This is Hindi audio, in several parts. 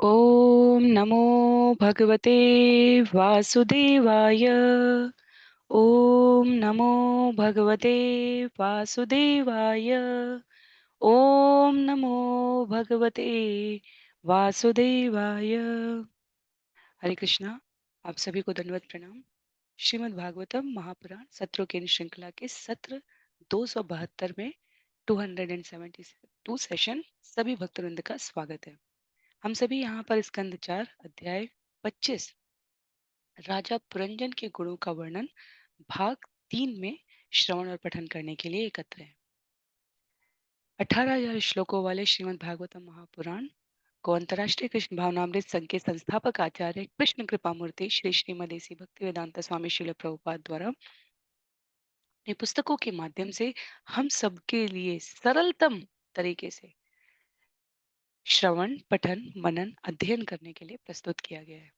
ॐ नमो भगवते वासुदेवाय। ॐ नमो भगवते वासुदेवाय। ॐ नमो भगवते वासुदेवाय। हरे कृष्णा। आप सभी को दंडवत प्रणाम। श्रीमद् भागवतम महापुराण सत्रों की श्रृंखला के सत्र 272 में 272 सेशन सभी भक्तवृंद का स्वागत है। हम सभी यहाँ पर स्कंद 4 अध्याय 25 राजा पुरंजन के गुणों का वर्णन भाग 3 में श्रवण और पठन करने के लिए एकत्र हैं। 18,000 श्लोकों वाले श्रीमद् भागवतम महापुराण को अंतर्राष्ट्रीय कृष्ण भावनामृत संघ के संस्थापक आचार्य कृष्ण कृपा मूर्ति श्री श्रीमद एसी भक्ति वेदांत स्वामी श्रील प्रभुपाद द्वारा अपनी पुस्तकों के माध्यम से हम सबके लिए सरलतम तरीके से श्रवण पठन मनन अध्ययन करने के लिए प्रस्तुत किया गया है।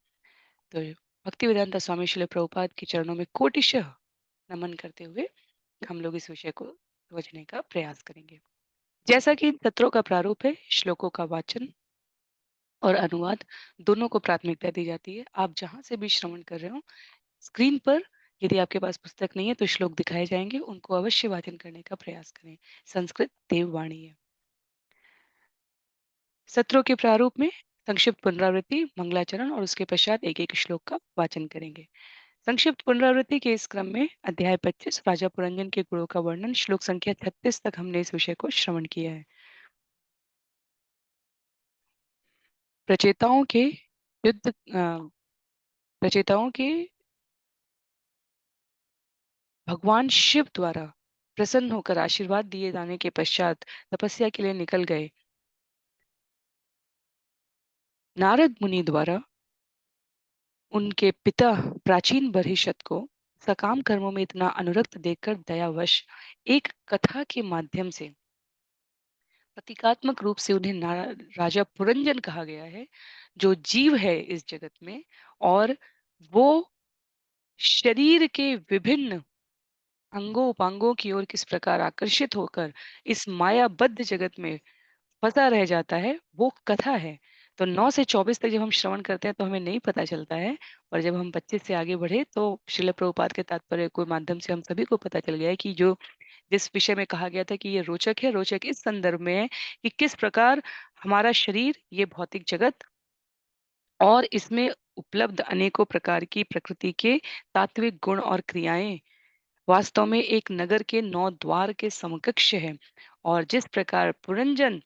तो भक्ति वेदांत स्वामी श्रील प्रभुपाद के चरणों में कोटिशः नमन करते हुए हम लोग इस विषय को समझने का प्रयास करेंगे। जैसा कि सत्रों का प्रारूप है, श्लोकों का वाचन और अनुवाद दोनों को प्राथमिकता दी जाती है। आप जहां से भी श्रवण कर रहे हो, स्क्रीन पर यदि आपके पास पुस्तक नहीं है तो श्लोक दिखाए जाएंगे, उनको अवश्य वाचन करने का प्रयास करें। संस्कृत देववाणी है। सत्रों के प्रारूप में संक्षिप्त पुनरावृत्ति, मंगलाचरण और उसके पश्चात एक एक श्लोक का वाचन करेंगे। संक्षिप्त पुनरावृत्ति के इस क्रम में अध्याय 25 राजा पुरंजन के गुणों का वर्णन श्लोक संख्या 36 तक हमने इस विषय को श्रवण किया है। प्रचेताओं के युद्ध प्रचेताओं के भगवान शिव द्वारा प्रसन्न होकर आशीर्वाद दिए जाने के पश्चात तपस्या के लिए निकल गए नारद मुनि द्वारा उनके पिता प्राचीन बर्हिषत को सकाम कर्मों में इतना अनुरक्त देखकर दयावश एक कथा के माध्यम से प्रतीकात्मक रूप से उन्हें राजा पुरंजन कहा गया है, जो जीव है इस जगत में, और वो शरीर के विभिन्न अंगों उपांगों की ओर किस प्रकार आकर्षित होकर इस मायाबद्ध जगत में फंसा रह जाता है, वो कथा है। तो 9 से 24 तक जब हम श्रवण करते हैं तो हमें नहीं पता चलता है, और जब हम 25 से आगे बढ़े तो श्रील प्रभुपाद के तात्पर्य के माध्यम से हम सभी को पता चल गया है कि जो जिस विषय में कहा गया था कि ये रोचक है, रोचक इस संदर्भ में है कि किस प्रकार हमारा शरीर, ये भौतिक जगत और इसमें उपलब्ध अनेकों प्रकार की प्रकृति के तात्विक गुण और क्रियाएं वास्तव में एक नगर के 9 द्वार के समकक्ष है, और जिस प्रकार पुरंजन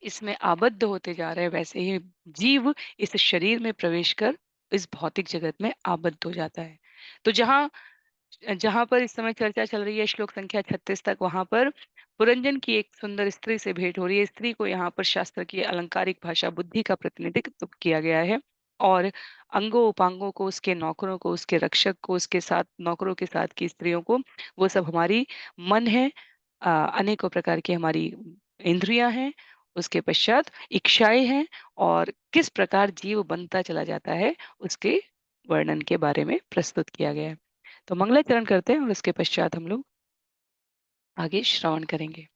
इसमें आबद्ध होते जा रहे हैं, वैसे ही जीव इस शरीर में प्रवेश कर इस भौतिक जगत में आबद्ध हो जाता है। तो जहाँ जहां पर इस समय चर्चा चल रही है श्लोक संख्या 36 तक, वहां पर पुरंजन की एक सुंदर स्त्री से भेंट हो रही है। स्त्री को यहाँ पर शास्त्र की अलंकारिक भाषा बुद्धि का प्रतिनिधित्व किया गया है, और अंगों उपांगों को, उसके नौकरों को, उसके रक्षक को, उसके साथ नौकरों के साथ की स्त्रियों को, वो सब हमारी मन है, अनेकों प्रकार की हमारी इंद्रियां हैं, उसके पश्चात इच्छाएं हैं, और किस प्रकार जीव बनता चला जाता है उसके वर्णन के बारे में प्रस्तुत किया गया है। तो मंगलाचरण करते हैं और उसके पश्चात हम लोग आगे श्रवण करेंगे।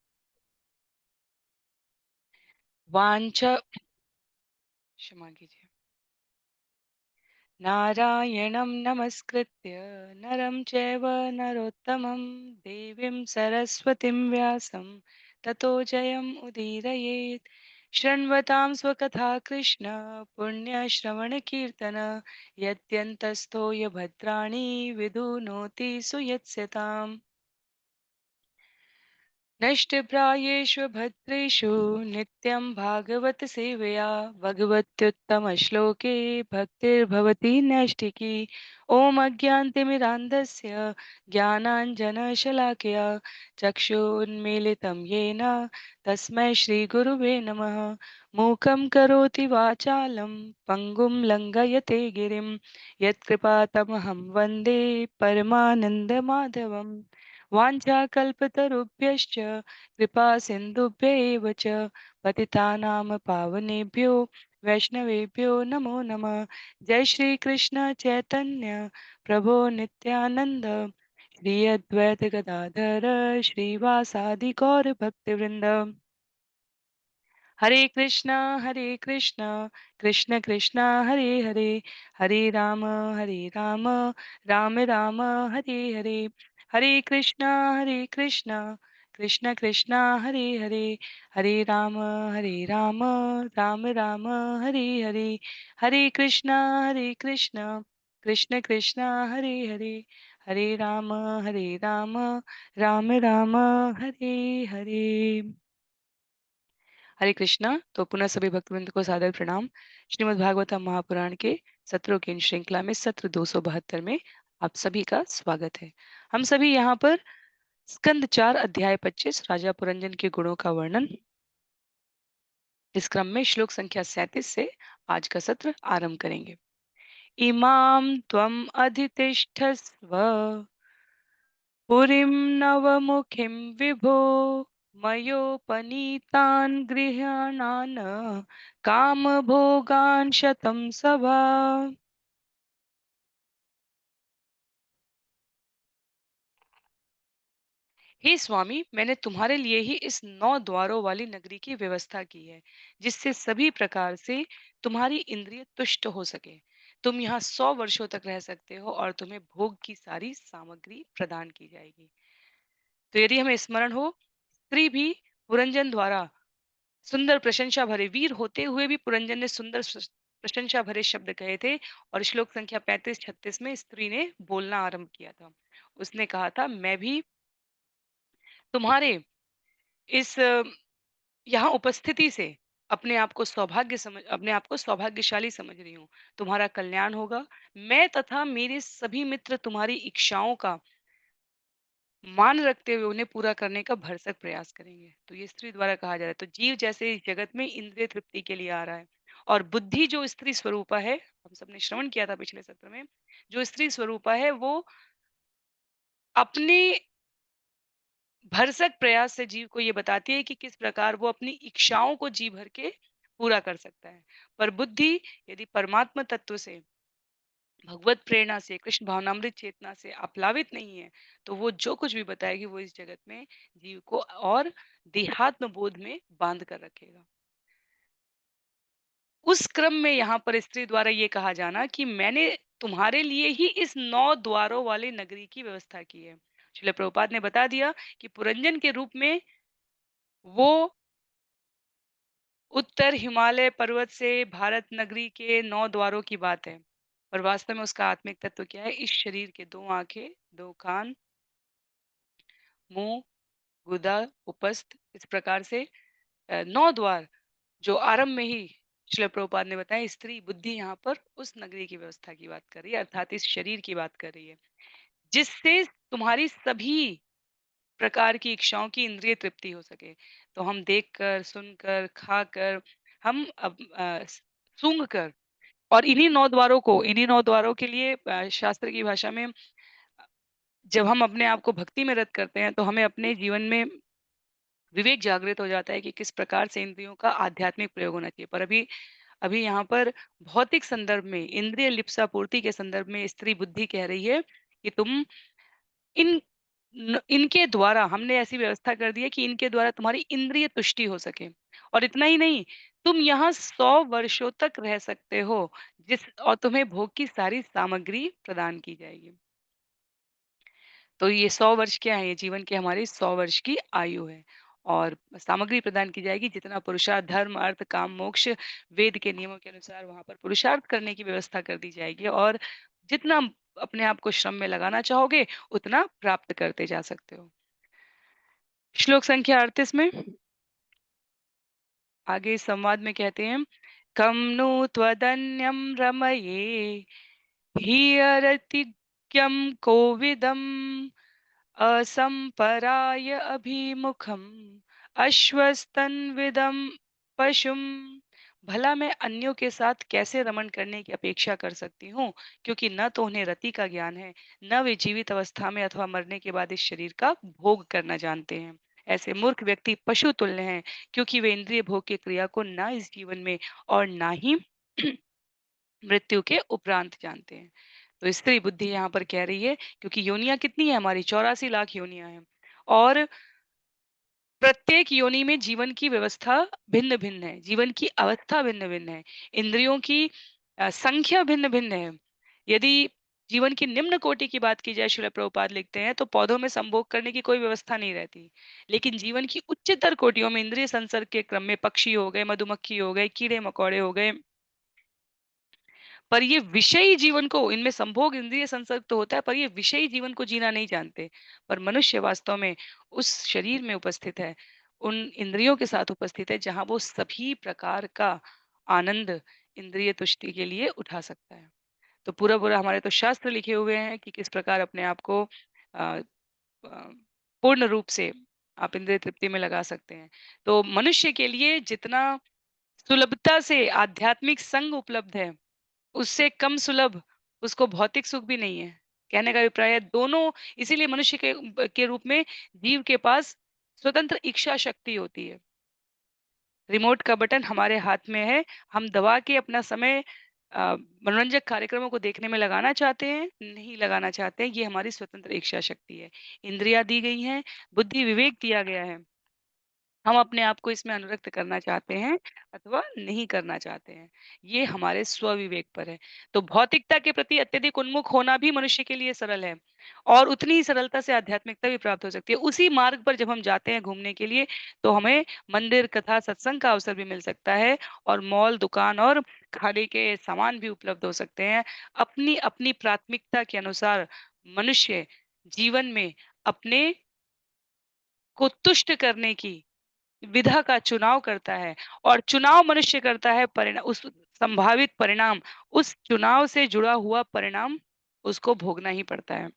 वाञ्छा क्षमा कीजिए। नारायणं नमस्कृत्य नरं चैव नरोत्तमं देवीं सरस्वतीं व्यासं ततो जयम् उदीरयेत्। शृण्वतां स्वकथा कृष्ण पुण्यश्रवणकीर्तन यद्यन्तस्थो य भद्राणि विधुनोति सुयत्स्यताम्। नष्टप्रायेषु भद्रेषु नित्यं भागवत सेवया भगवत्युत्तमश्लोके भक्तिर्भवति नैष्ठिकी। ॐ अज्ञानतिमिरान्धस्य ज्ञानाञ्जनशलाकया चक्षुन्मीलितं येन तस्मै श्रीगुरुवे नमः। मूकं करोति वाचालं पङ्गुं लङ्घयते गिरिं यत्कृपातमहं वन्दे परमानन्दमाधवम्। वाञ्छाकल्पतरुभ्यश्च कृपा सिन्धुभ्य एव च पतितानां पावनेभ्यो वैष्णवेभ्यो नमो नमः। जय श्री कृष्ण चैतन्य प्रभो नित्यानंद श्री अद्वैत गदाधर श्रीवासादि गौर भक्तवृंद। हरे कृष्णा कृष्ण कृष्ण हरे हरे, हरे राम राम राम हरे हरे, हरे कृष्णा कृष्ण कृष्ण हरे हरे, हरे राम राम राम हरे हरे, हरे कृष्णा कृष्ण कृष्ण हरे हरे, हरे राम राम राम हरे हरे। हरे कृष्णा। तो पुनः सभी भक्तवृंद को सादर प्रणाम। श्रीमद् भागवतम महापुराण के सत्रों की इन श्रृंखला में सत्र 272 में आप सभी का स्वागत है। हम सभी यहाँ पर स्कंद 4 अध्याय 25 राजा पुरंजन के गुणों का वर्णन इस क्रम में श्लोक संख्या 37 से आज का सत्र आरंभ करेंगे। इमाम त्वम अधितिष्ठस्व पुरीं नवमुखीं विभो मयोपनीतान् गृहाणान् कामभोगान् शतं सभा। हे स्वामी, मैंने तुम्हारे लिए ही इस 9 द्वारों वाली नगरी की व्यवस्था की है, जिससे सभी प्रकार से तुम्हारी इंद्रिय तुष्ट हो सके। तुम यहाँ 100 वर्षों तक रह सकते हो और तुम्हें भोग की सारी सामग्री प्रदान की जाएगी। तो यदि हमें स्मरण हो, स्त्री भी पुरंजन द्वारा सुंदर प्रशंसा भरे वीर होते हुए भी पुरंजन ने सुंदर प्रशंसा भरे शब्द कहे थे, और श्लोक संख्या 35-36 में स्त्री ने बोलना आरंभ किया था। उसने कहा था, मैं भी तुम्हारे इस यहाँ उपस्थिति से अपने आप को सौभाग्यशाली समझ रही हूँ। तुम्हारा कल्याण होगा। मैं तथा मेरे सभी मित्र तुम्हारी इच्छाओं का मान रखते हुए उन्हें पूरा करने का भरसक प्रयास करेंगे। तो ये स्त्री द्वारा कहा जा रहा है। तो जीव जैसे इस जगत में इंद्रिय तृप्ति के लिए आ रहा है, और बुद्धि जो स्त्री स्वरूपा है, हम सबने श्रवण किया था पिछले सत्र में, जो स्त्री स्वरूपा है वो अपने भरसक प्रयास से जीव को ये बताती है कि किस प्रकार वो अपनी इच्छाओं को जी भर के पूरा कर सकता है। पर बुद्धि यदि परमात्मा तत्व से, भगवत प्रेरणा से, कृष्ण भावनामृत चेतना से आप्लावित नहीं है, तो वो जो कुछ भी बताएगी वो इस जगत में जीव को और देहात्म बोध में बांध कर रखेगा। उस क्रम में यहाँ पर स्त्री द्वारा ये कहा जाना कि मैंने तुम्हारे लिए ही इस 9 द्वारों वाले नगरी की व्यवस्था की है। श्रील प्रभुपाद ने बता दिया कि पुरंजन के रूप में वो उत्तर हिमालय पर्वत से भारत नगरी के 9 द्वारों की बात है। पर वास्तव में उसका आत्मिक तत्व क्या है? इस शरीर के 2 आंखें, 2 कान, मुंह, गुदा, उपस्थ, इस प्रकार से 9 द्वार जो आरंभ में ही श्रील प्रभुपाद ने बताया। स्त्री बुद्धि यहाँ पर उस नगरी की व्यवस्था की बात कर रही है, अर्थात इस शरीर की बात कर रही है, जिससे तुम्हारी सभी प्रकार की इच्छाओं की इंद्रिय तृप्ति हो सके। तो हम देखकर, सुनकर, खाकर, हम सूंघ कर, और इन्हीं 9 द्वारों के लिए शास्त्र की भाषा में जब हम अपने आप को भक्ति में रत करते हैं, तो हमें अपने जीवन में विवेक जागृत हो जाता है कि किस प्रकार से इंद्रियों का आध्यात्मिक प्रयोग होना चाहिए। पर अभी अभी यहाँ पर भौतिक संदर्भ में, इंद्रिय लिप्सा पूर्ति के संदर्भ में स्त्री बुद्धि कह रही है कि तुम इन इनके द्वारा, हमने ऐसी व्यवस्था कर दी है कि इनके द्वारा तुम्हारी इंद्रिय तुष्टि हो सके। और इतना ही नहीं, तुम यहाँ 100 वर्षों तक रह सकते हो, जिस और तुम्हें भोग की सारी सामग्री प्रदान की जाएगी। तो ये 100 वर्ष क्या है? ये जीवन की हमारी 100 वर्ष की आयु है, और सामग्री प्रदान की जाएगी। जितना पुरुषार्थ, धर्म, अर्थ, काम, मोक्ष वेद के नियमों के अनुसार वहाँ पर पुरुषार्थ करने की व्यवस्था कर दी जाएगी, और जितना अपने आप को श्रम में लगाना चाहोगे, उतना प्राप्त करते जा सकते हो। श्लोक संख्या 38 में आगे इस संवाद में कहते हैं, कम नु त्वदन्यम रमये ह्यरतिज्ञम कोविदम असंपराय अभिमुखम अश्वस्तन्विदम पशुम। भला मैं अन्यों के साथ कैसे रमण करने की अपेक्षा कर सकती हूँ, क्योंकि न तो उन्हें रति का ज्ञान है, न वे जीवित अवस्था में अथवा मरने के बाद इस शरीर का भोग करना जानते हैं। ऐसे मूर्ख व्यक्ति पशु तुल्य हैं, क्योंकि वे इंद्रिय भोग की क्रिया को न इस जीवन में और ना ही मृत्यु के उपरांत जानते हैं। तो स्त्री बुद्धि यहाँ पर कह रही है, क्योंकि योनियां कितनी है हमारी? 84 लाख योनियां हैं, और प्रत्येक योनि में जीवन की व्यवस्था भिन्न-भिन्न है, जीवन की अवस्था भिन्न-भिन्न है, इंद्रियों की संख्या भिन्न-भिन्न है। यदि जीवन की निम्न कोटि की बात की जाए, श्रील प्रभुपाद लिखते हैं, तो पौधों में संभोग करने की कोई व्यवस्था नहीं रहती। लेकिन जीवन की उच्चतर कोटियों में इंद्रिय संसर्ग के क्रम में पक्षी हो गए, मधुमक्खी हो गए, कीड़े-मकोड़े हो गए, पर ये विषयी जीवन को, इनमें संभोग इंद्रिय संसर्ग तो होता है, पर ये विषयी जीवन को जीना नहीं जानते। पर मनुष्य वास्तव में उस शरीर में उपस्थित है, उन इंद्रियों के साथ उपस्थित है, जहाँ वो सभी प्रकार का आनंद इंद्रिय तुष्टि के लिए उठा सकता है। तो पूरा-पूरा हमारे तो शास्त्र लिखे हुए हैं कि किस प्रकार अपने आप को अ पूर्ण रूप से आप इंद्रिय तृप्ति में लगा सकते हैं। तो मनुष्य के लिए जितना सुलभता से आध्यात्मिक संग उपलब्ध है, उससे कम सुलभ उसको भौतिक सुख भी नहीं है। कहने का अभिप्राय है दोनों, इसीलिए मनुष्य के रूप में जीव के पास स्वतंत्र इच्छा शक्ति होती है। रिमोट का बटन हमारे हाथ में है, हम दबा के अपना समय मनोरंजक कार्यक्रमों को देखने में लगाना चाहते हैं, नहीं लगाना चाहते हैं, ये हमारी स्वतंत्र इच्छा शक्ति है। इंद्रियाँ दी गई हैं, बुद्धि विवेक दिया गया है। हम अपने आप को इसमें अनुरक्त करना चाहते हैं अथवा नहीं करना चाहते हैं। ये हमारे स्वविवेक पर है। तो भौतिकता के प्रति अत्यधिक उन्मुख होना भी मनुष्य के लिए सरल है और उतनी ही सरलता से आध्यात्मिकता भी प्राप्त हो सकती है। उसी मार्ग पर जब हम जाते हैं घूमने के लिए, तो हमें मंदिर, कथा, सत्संग का अवसर भी मिल सकता है और मॉल, दुकान और खाने के सामान भी उपलब्ध हो सकते हैं। अपनी-अपनी प्राथमिकता के अनुसार मनुष्य जीवन में अपने को तुष्ट करने की विधा का चुनाव करता है और चुनाव मनुष्य करता है उस संभावित परिणाम, उस चुनाव से जुड़ा हुआ परिणाम उसको भोगना ही पड़ता है।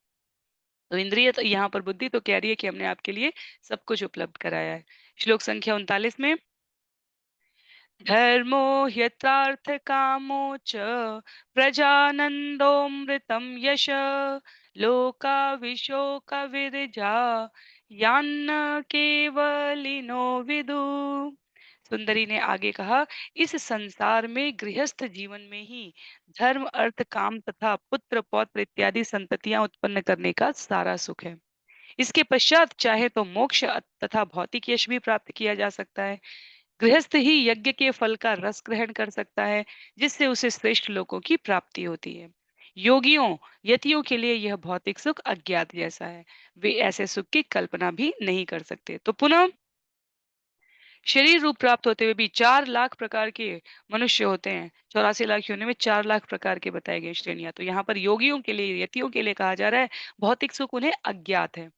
तो इंद्रिय तो यहाँ पर बुद्धि तो कह रही है कि हमने आपके लिए सब कुछ उपलब्ध कराया है। श्लोक संख्या 39 में धर्मो ह्यत्रार्थकामो च प्रजानन्दोऽमृतं यश लोकाविशोकविरजा यान्न केवलिनो विदुः। सुंदरी ने आगे कहा, इस संसार में गृहस्थ जीवन में ही धर्म, अर्थ, काम तथा पुत्र पौत्र इत्यादि संततियां उत्पन्न करने का सारा सुख है। इसके पश्चात चाहे तो मोक्ष तथा भौतिक यश भी प्राप्त किया जा सकता है। गृहस्थ ही यज्ञ के फल का रस ग्रहण कर सकता है, जिससे उसे श्रेष्ठ लोकों की प्राप्ति होती है। योगियों, यतियों के लिए यह भौतिक सुख अज्ञात जैसा है। वे ऐसे सुख की कल्पना भी नहीं कर सकते। तो पुनः शरीर रूप प्राप्त होते हुए भी 4 लाख प्रकार के मनुष्य होते हैं। 84 लाख योनि में 4 लाख प्रकार के बताए गए श्रेणियाँ। तो यहाँ पर योगियों के लिए, यतियों के लिए कहा जा रहा है, भौतिक सुख उन्हें अज्ञात है।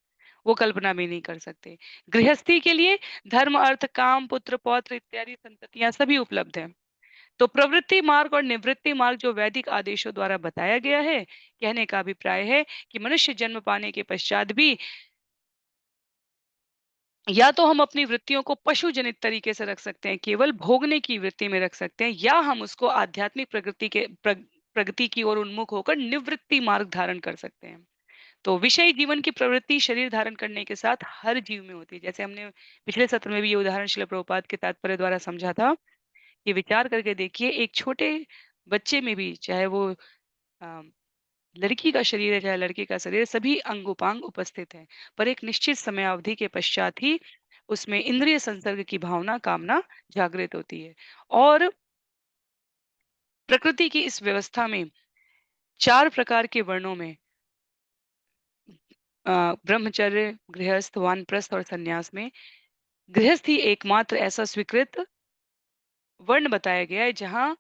वो कल्पना भी नहीं कर सकते। गृहस्थी के लिए धर्म, अर्थ, काम, पुत्र, पौत्र इत्यादि संततियाँ सभी उपलब्ध हैं। तो प्रवृत्ति मार्ग और निवृत्ति मार्ग जो वैदिक आदेशों द्वारा बताया गया है, कहने का अभिप्राय है कि मनुष्य जन्म पाने के पश्चात भी या तो हम अपनी वृत्तियों को पशु जनित तरीके से रख सकते हैं, केवल भोगने की वृत्ति में रख सकते हैं, या हम उसको आध्यात्मिक प्रगति की ओर उन्मुख होकर निवृत्ति मार्ग धारण कर सकते हैं। तो विषयी जीवन की प्रवृत्ति शरीर धारण करने के साथ हर जीव में होती है। जैसे हमने पिछले सत्र में भी ये उदाहरण श्रील प्रभुपाद के तात्पर्य द्वारा समझा था कि विचार करके देखिए, एक छोटे बच्चे में भी, चाहे वो अ, लड़की का शरीर है चाहे लड़के का शरीर है, सभी अंग-उपांग उपस्थित हैं। पर एक निश्चित समयावधि के पश्चात ही उसमें इंद्रिय संसर्ग की भावना, कामना जागृत होती है। और प्रकृति की इस व्यवस्था में 4 प्रकार के वर्णों में ब्रह्मचर्य, गृहस्थ, वानप्रस्थ और सन्यास में गृहस्थ ही एकमात्र ऐसा स्वीकृत वर्ण बताया गया है जहाँ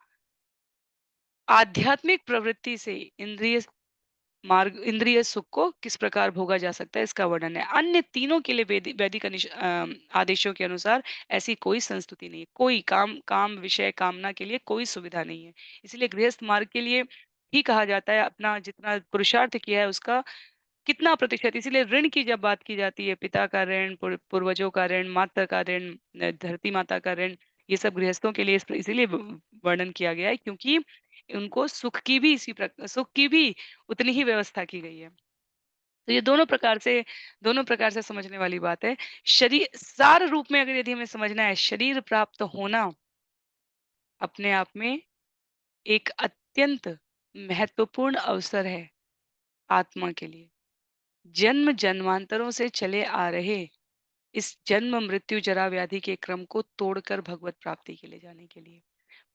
आध्यात्मिक प्रवृत्ति से इंद्रिय सुख को किस प्रकार भोगा जा सकता है, इसका वर्णन है। अन्य तीनों के लिए वैदिक आदेशों के अनुसार ऐसी कोई संस्तुति नहीं है। कोई काम विषय कामना के लिए कोई सुविधा नहीं है। इसलिए गृहस्थ मार्ग के लिए ही कहा जाता है अपना जितना पुरुषार्थ किया है उसका कितना प्रतिशत। इसीलिए ऋण की जब बात की जाती है, पिता का ऋण, पूर्वजों का ऋण, माता का ऋण, धरती माता का ऋण, ये सब गृहस्थों के लिए इसीलिए वर्णन किया गया है, क्योंकि उनको सुख की भी उतनी ही व्यवस्था की गई है। तो ये दोनों प्रकार से समझने वाली बात है। शरीर सार रूप में अगर यदि हमें समझना है, शरीर प्राप्त होना अपने आप में एक अत्यंत महत्वपूर्ण अवसर है आत्मा के लिए। जन्म जन्मांतरों से चले आ रहे इस जन्म मृत्यु जरा व्याधि के क्रम को तोड़कर भगवत प्राप्ति के लिए जाने के लिए।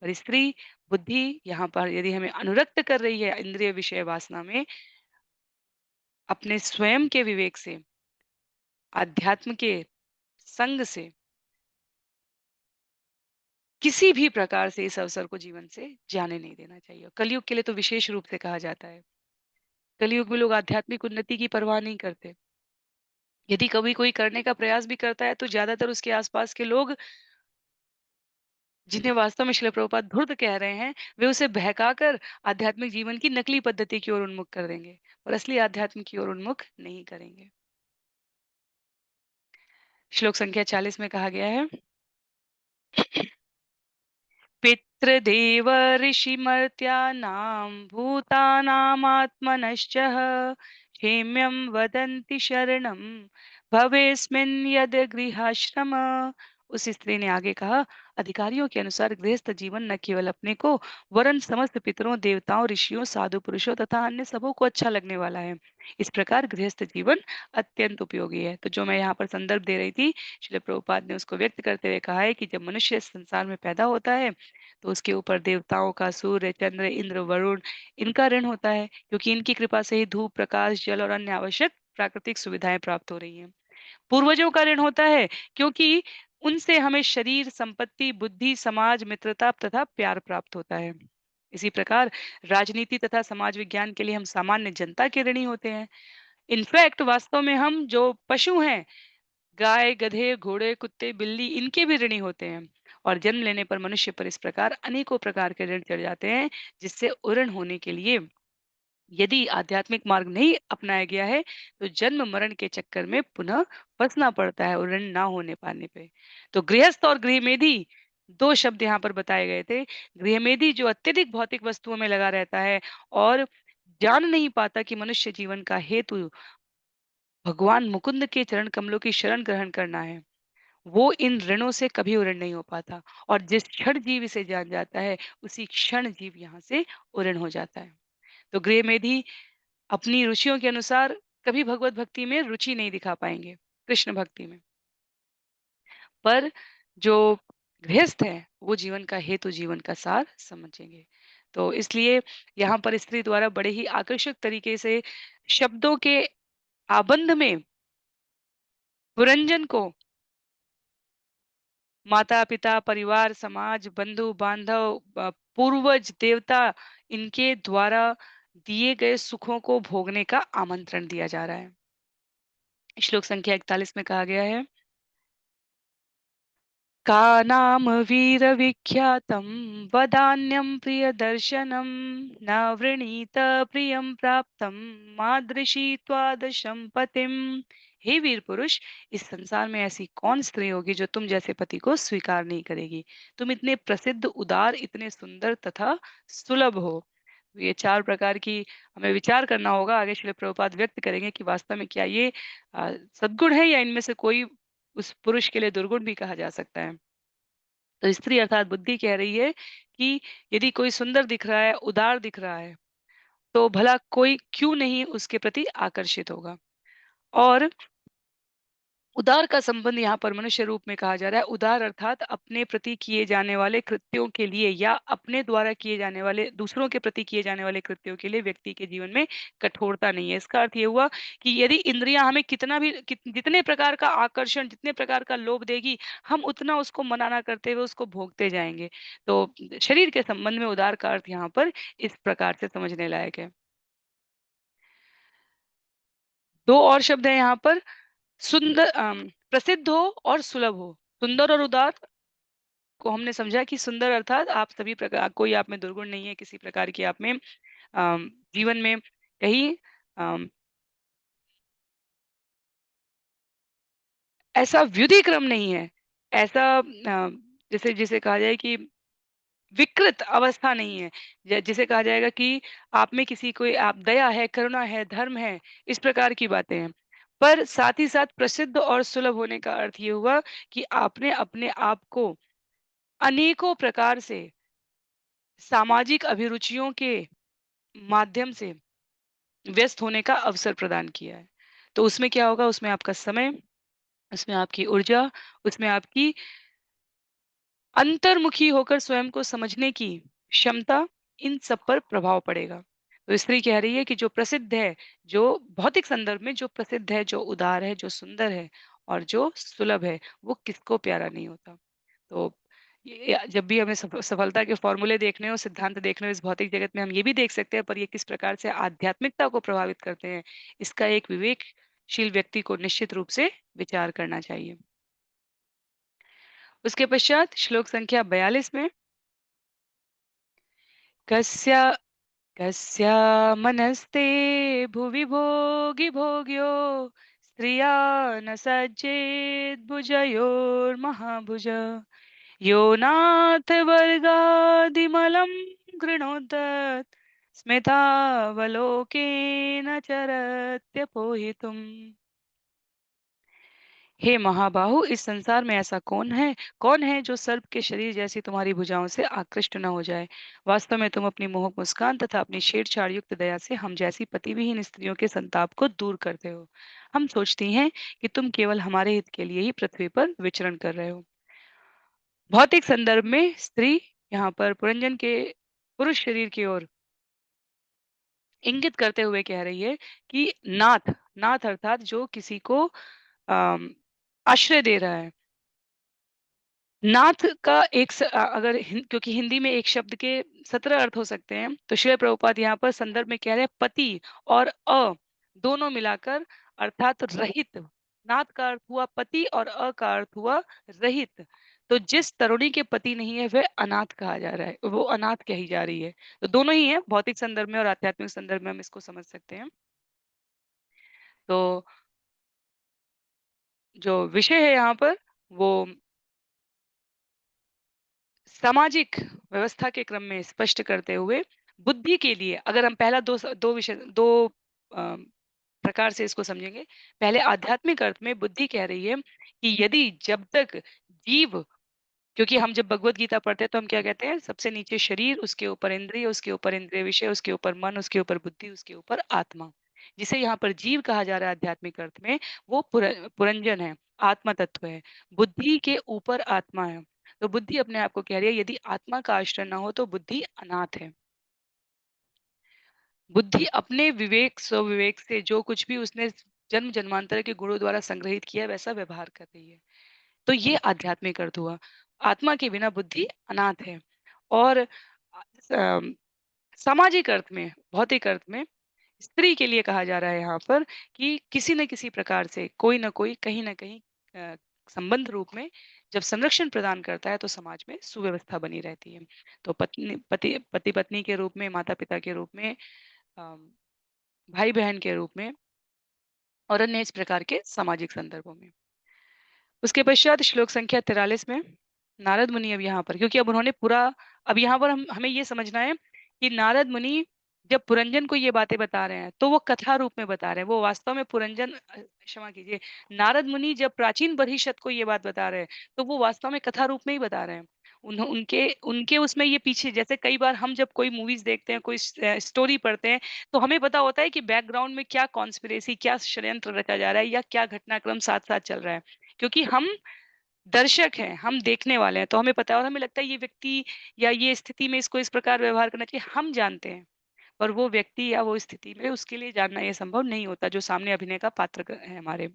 और स्त्री बुद्धि यहाँ पर यदि हमें अनुरक्त कर रही है इंद्रिय विषय वासना में, अपने स्वयं के विवेक से, अध्यात्म के संग से, किसी भी प्रकार से इस अवसर को जीवन से जाने नहीं देना चाहिए। कलयुग के लिए तो विशेष रूप से कहा जाता है। कलयुग में लोग आध्यात्मिक उन्नति की परवाह नहीं करते। यदि कभी कोई करने का प्रयास भी करता है तो ज्यादातर उसके आसपास के लोग, जिन्हें वास्तव में श्रील प्रभुपाद धूर्त कह रहे हैं, वे उसे बहकाकर आध्यात्मिक जीवन की नकली पद्धति की ओर उन्मुख कर देंगे और असली आध्यात्म की ओर उन्मुख नहीं करेंगे। श्लोक संख्या 40 में कहा गया है, पितृदेव ऋषिमर्त्यानां भूतानामात्मनश्च क्षेम्यं वदन्ति शरणं भवेस्मिन् यद् गृहाश्रम। उस स्त्री ने आगे कहा, अधिकारियों के अनुसार गृहस्थ जीवन न केवल अपने को वरन समस्त पितरों देवताओं ऋषियों साधु पुरुषों तथा अन्य सबों को अच्छा लगने वाला है। इस प्रकार गृहस्थ जीवन अत्यंत उपयोगी है। तो जो मैं यहाँ पर संदर्भ दे रही थी, श्रील प्रभुपाद ने उसको व्यक्त करते हुए कहा है कि जब मनुष्य इस संसार में पैदा होता है तो उसके ऊपर देवताओं का, सूर्य चंद्र इंद्र वरुण, इनका ऋण होता है, क्योंकि इनकी कृपा से ही धूप प्रकाश जल और अन्य आवश्यक प्राकृतिक सुविधाएं प्राप्त हो रही हैं। पूर्वजों का ऋण होता है, क्योंकि उनसे हमें शरीर संपत्ति बुद्धि समाज मित्रता तथा प्यार प्राप्त होता है। इसी प्रकार राजनीति तथा समाज विज्ञान के लिए हम सामान्य जनता के ऋणी होते हैं। इनफैक्ट वास्तव में हम जो पशु हैं, गाय गधे घोड़े कुत्ते बिल्ली, इनके भी ऋणी होते हैं। और जन्म लेने पर मनुष्य पर इस प्रकार अनेकों प्रकार के ऋण चढ़ जाते हैं, जिससे उऋण होने के लिए यदि आध्यात्मिक मार्ग नहीं अपनाया गया है तो जन्म मरण के चक्कर में पुनः फंसना पड़ता है ऋण ना होने पाने पे। तो गृहस्थ और गृहमेधी, दो शब्द यहाँ पर बताए गए थे। गृहमेधी जो अत्यधिक भौतिक वस्तुओं में लगा रहता है और जान नहीं पाता कि मनुष्य जीवन का हेतु भगवान मुकुंद के चरण कमलों की शरण ग्रहण करना है, वो इन ऋणों से कभी उऋण नहीं हो पाता। और जिस क्षण जीव इसे जान जाता है, उसी क्षण जीव यहाँ से उऋण हो जाता है। तो गृहमेधी अपनी रुचियों के अनुसार कभी भगवत भक्ति में रुचि नहीं दिखा पाएंगे, कृष्ण भक्ति में। पर जो गृहस्थ है वो जीवन का हेतु जीवन का सार समझेंगे। तो इसलिए यहाँ पर स्त्री द्वारा बड़े ही आकर्षक तरीके से शब्दों के आबंध में पुरंजन को माता पिता परिवार समाज बंधु बांधव पूर्वज देवता, इनके द्वारा दिए गए सुखों को भोगने का आमंत्रण दिया जा रहा है। श्लोक संख्या 41 में कहा गया है, का नाम वीरविख्यातं वदान्यं प्रियदर्शनं न वृणीत प्रियं प्राप्तं मादृशी त्वादशं पतिम। हे वीर पुरुष, इस संसार में ऐसी कौन स्त्री होगी जो तुम जैसे पति को स्वीकार नहीं करेगी। तुम इतने प्रसिद्ध उदार इतने सुंदर तथा सुलभ हो। ये चार प्रकार की हमें विचार करना होगा। आगे श्रील प्रभुपाद व्यक्त करेंगे कि वास्तव में क्या ये सद्गुण है या इनमें से कोई उस पुरुष के लिए दुर्गुण भी कहा जा सकता है। तो स्त्री अर्थात बुद्धि कह रही है कि यदि कोई सुंदर दिख रहा है उदार दिख रहा है तो भला कोई क्यों नहीं उसके प्रति आकर्षित होगा। और उदार का संबंध यहाँ पर मनुष्य रूप में कहा जा रहा है। उदार अर्थात अपने प्रति किए जाने वाले कृत्यों के लिए या अपने द्वारा किए जाने वाले दूसरों के प्रति किए जाने वाले कृत्यों के लिए व्यक्ति के जीवन में कठोरता नहीं है। इसका अर्थ ये हुआ कि यदि इंद्रियां हमें कितना भी जितने प्रकार का आकर्षण जितने प्रकार का लोभ देगी, हम उतना उसको मनाना करते हुए उसको भोगते जाएंगे। तो शरीर के संबंध में उदार का अर्थ यहाँ पर इस प्रकार से समझने लायक है। दो और शब्द है यहाँ पर, सुंदर प्रसिद्ध हो और सुलभ हो। सुंदर और उदार को हमने समझा कि सुंदर अर्थात आप सभी प्रकार, कोई आप में दुर्गुण नहीं है, किसी प्रकार की आप में जीवन में कहीं अम, ऐसा व्युधिक्रम नहीं है, ऐसा जैसे जिसे कहा जाए कि विकृत अवस्था नहीं है, जिसे कहा जाएगा कि आप में किसी कोई आप दया है करुणा है धर्म है, इस प्रकार की बातें हैं। पर साथ ही साथ प्रसिद्ध और सुलभ होने का अर्थ ये हुआ कि आपने अपने आप को अनेकों प्रकार से सामाजिक अभिरुचियों के माध्यम से व्यस्त होने का अवसर प्रदान किया है। तो उसमें क्या होगा, उसमें आपका समय, उसमें आपकी ऊर्जा, उसमें आपकी अंतर्मुखी होकर स्वयं को समझने की क्षमता, इन सब पर प्रभाव पड़ेगा। तो स्त्री कह रही है कि जो प्रसिद्ध है, जो भौतिक संदर्भ में जो प्रसिद्ध है, जो उदार है, जो सुंदर है और जो सुलभ है, वो किसको प्यारा नहीं होता। तो ये जब भी हमें सफलता के फ़ॉर्मूले देखने हो, सिद्धांत देखने हो इस भौतिक जगत में, हम ये भी देख सकते हैं, पर ये किस प्रकार से आध्यात्मिकता को प्रभावित करते हैं, इसका एक विवेकशील व्यक्ति को निश्चित रूप से विचार करना चाहिए। उसके पश्चात श्लोक संख्या 42 में कस्य कस्यामनस्ते भुवि भोगि भोग्यो स्त्रिया न सज्जेत् भुजयोर्महाभुज यो नाथ वर्गादिमलं गृणोदत् स्मितावलोकेन चरत्यपोहितुम्। हे महाबाहु, इस संसार में ऐसा कौन है जो सर्प के शरीर जैसी तुम्हारी भुजाओं से आकृष्ट न हो जाए। वास्तव में तुम अपनी मोहक मुस्कान तथा अपनी छेड़छाड़ युक्त दया से हम जैसी पतिविहीन स्त्रियों के संताप को दूर करते हो। हम सोचती हैं कि तुम केवल हमारे हित के लिए ही पृथ्वी पर विचरण कर रहे हो। भौतिक संदर्भ में स्त्री यहाँ पर पुरंजन के पुरुष शरीर की ओर इंगित करते हुए कह रही है कि नाथ, नाथ अर्थात जो किसी को अम, आश्रय दे रहा है। नाथ का अगर क्योंकि हिंदी में एक शब्द के 17 अर्थ हो सकते हैं, तो श्रील प्रभुपाद यहाँ पर संदर्भ में कह रहे हैं पति और दोनों मिलाकर अर्थात रहित। नाथ का अर्थ हुआ पति और का अर्थ हुआ रहित। तो जिस तरुणी के पति नहीं है वह अनाथ कहा जा रहा है, वो अनाथ कही जा रही है। तो दोनों ही है, भौतिक संदर्भ में और आध्यात्मिक संदर्भ में हम इसको समझ सकते हैं। तो जो विषय है यहाँ पर वो सामाजिक व्यवस्था के क्रम में स्पष्ट करते हुए बुद्धि के लिए अगर हम पहला दो अ, प्रकार से इसको समझेंगे। पहले आध्यात्मिक अर्थ में बुद्धि कह रही है कि यदि जब तक जीव, क्योंकि हम जब भगवत गीता पढ़ते हैं तो हम क्या कहते हैं, सबसे नीचे शरीर, उसके ऊपर इंद्रिय, उसके ऊपर इंद्रिय विषय, उसके ऊपर मन, उसके ऊपर बुद्धि, उसके ऊपर आत्मा। जिसे यहाँ पर जीव कहा जा रहा है आध्यात्मिक अर्थ में, वो पुरंजन है, आत्मा तत्व है। बुद्धि के ऊपर आत्मा है। तो बुद्धि अपने आप को कह रही है यदि आत्मा का आश्रय ना हो तो बुद्धि अनाथ है। बुद्धि अपने विवेक स्वविवेक से जो कुछ भी उसने जन्म जन्मांतर के गुणों द्वारा संग्रहित किया है वैसा व्यवहार कर रही है। तो ये आध्यात्मिक अर्थ हुआ। आत्मा के बिना बुद्धि अनाथ है। और सामाजिक अर्थ में, भौतिक अर्थ में स्त्री के लिए कहा जा रहा है यहाँ पर कि किसी न किसी प्रकार से कोई न कोई कहीं न कहीं अ, संबंध रूप में जब संरक्षण प्रदान करता है तो समाज में सुव्यवस्था बनी रहती है। तो पति-पत्नी के रूप में, माता-पिता के रूप में, अम, भाई-बहन के रूप में और अन्य इस प्रकार के सामाजिक संदर्भों में। उसके पश्चात श्लोक संख्या 43 में नारद मुनि अब यहाँ पर, क्योंकि अब उन्होंने पूरा, अब यहाँ पर हम हमें ये समझना है कि नारद मुनि जब पुरंजन को ये बातें बता रहे हैं तो वो कथा रूप में बता रहे हैं। वो वास्तव में क्षमा कीजिए, नारद मुनि जब प्राचीन बरहिशत को ये बात बता रहे हैं तो वो वास्तव में कथा रूप में ही बता रहे हैं। उनके उनके उसमें ये पीछे, जैसे कई बार हम जब कोई मूवीज देखते हैं, कोई स्टोरी पढ़ते हैं, तो हमें पता होता है कि बैकग्राउंड में क्या कॉन्स्पिरेसी, क्या षड्यंत्र रचा जा रहा है या क्या घटनाक्रम साथ साथ चल रहा है। क्योंकि हम दर्शक हैं, हम देखने वाले हैं, तो हमें पता है और हमें लगता है ये व्यक्ति या ये स्थिति में इसको इस प्रकार व्यवहार करना चाहिए, हम जानते हैं। पर वो व्यक्ति या वो स्थिति में उसके लिए जानना ये संभव नहीं होता जो सामने अभिनय का पात्र है हमारे।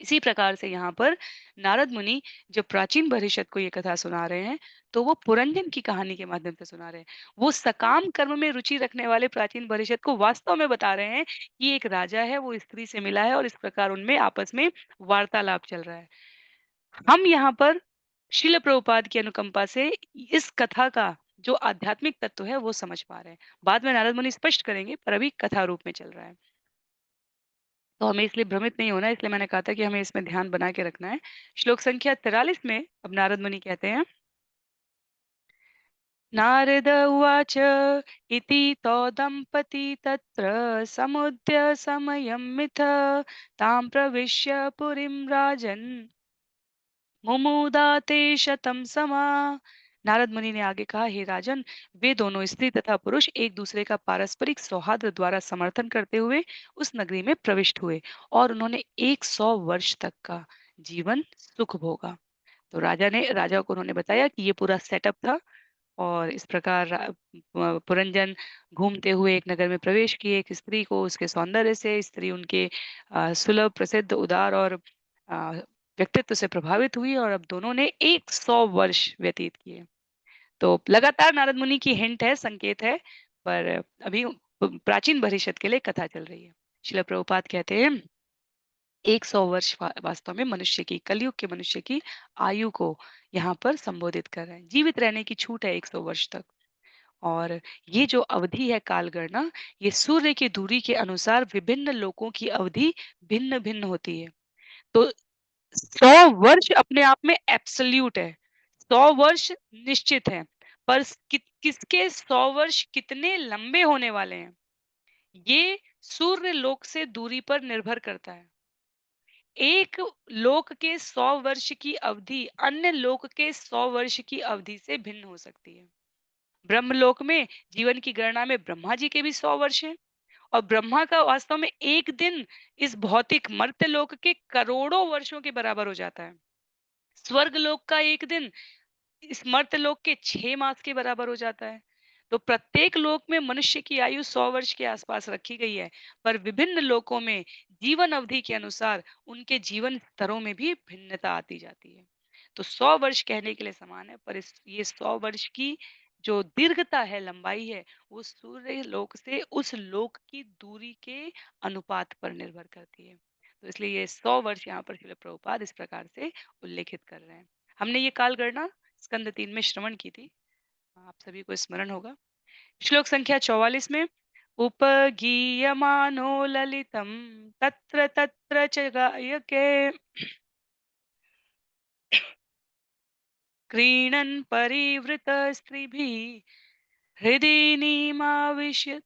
इसी प्रकार से यहाँ पर नारद मुनि जब प्राचीन भविष्यत को ये कथा सुना रहे हैं, तो वो पुरंजन की कहानी के माध्यम से सुना रहे हैं। वो सकाम कर्म में रुचि रखने वाले प्राचीन भविष्यत को वास्तव में बता रहे हैं कि एक राजा है, वो स्त्री से मिला है और इस प्रकार उनमें आपस में वार्तालाप चल रहा है। हम यहाँ पर शिल प्रभुपाद की अनुकंपा से इस कथा का जो आध्यात्मिक तत्व है वो समझ पा रहे हैं। बाद में नारद मुनि स्पष्ट करेंगे, पर अभी कथा रूप में चल रहा है। तो हमें इसलिए भ्रमित नहीं होना है, इसलिए मैंने कहा था कि हमें इसमें ध्यान बना के रखना है। श्लोक संख्या 43 में अब नारद मुनि कहते हैं, नारद उवाच इति तौ दंपती तत्र समुद्य समयं मिथ तां प्रविश्य पुरीं राजन् मुमुदाते शतम समा। नारद मुनि ने आगे कहा, हे राजन, वे दोनों स्त्री तथा पुरुष एक दूसरे का पारस्परिक सौहार्द द्वारा समर्थन करते हुए उस नगरी में प्रविष्ट हुए और उन्होंने 100 वर्ष तक का जीवन सुख भोगा। तो राजा को उन्होंने बताया कि ये पूरा सेटअप था और इस प्रकार पुरंजन घूमते हुए एक नगर में प्रवेश किए। एक स्त्री को उसके सौंदर्य से, स्त्री उनके सुलभ, प्रसिद्ध, उदार और अ, व्यक्तित्व से प्रभावित हुई और अब दोनों ने 100 वर्ष व्यतीत किए। तो लगातार नारद मुनि की हिंट है, संकेत है, पर अभी प्राचीन भविष्य के लिए कथा चल रही है। श्रील प्रभुपाद कहते हैं 100 वर्ष वास्तव में मनुष्य की, कलयुग के मनुष्य की आयु को यहाँ पर संबोधित कर रहे हैं। जीवित रहने की छूट है 100 वर्ष तक। और ये जो अवधि है काल गणना, ये सूर्य की दूरी के अनुसार विभिन्न लोकों की अवधि भिन्न-भिन्न होती है। तो 100 वर्ष अपने आप में एब्सोल्यूट है। 100 वर्ष निश्चित है। पर किसके 100 वर्ष कितने लंबे होने वाले हैं, ये सूर्य लोक से दूरी पर निर्भर करता है। एक लोक के 100 वर्ष की अवधि अन्य लोक के 100 वर्ष की अवधि से भिन्न हो सकती है। ब्रह्मलोक में जीवन की गणना में ब्रह्मा जी के भी 100 वर्ष हैं और ब्रह्मा का वास्तव में एक दिन इस भौतिक मर्त्य लोक के करोड़ों वर्षों के बराबर हो जाता है। स्वर्ग लोक का एक दिन इस मर्त्यलोक के 6 मास के बराबर हो जाता है। तो प्रत्येक लोक में मनुष्य की आयु 100 वर्ष के आसपास रखी गई है, पर विभिन्न लोकों में जीवन अवधि के अनुसार उनके जीवन स्तरों में भी भिन्नता आती जाती है। तो 100 वर्ष कहने के लिए समान है, पर इस ये 100 वर्ष की जो दीर्घता है, लंबाई है, वो सूर्य लोक से उस लोक की दूरी के अनुपात पर निर्भर करती है। तो इसलिए ये 100 वर्ष यहाँ पर श्रील प्रभुपाद इस प्रकार से उल्लेखित कर रहे हैं। हमने ये काल गणना स्कंद 3 में श्रवण की थी। आप सभी को स्मरण होगा। श्लोक संख्या 44 में उपगीयमानो ललितम तत्र तत्र च गायके क्रीणन् परिवृत स्त्रीभिः हृदि नीमाविश्य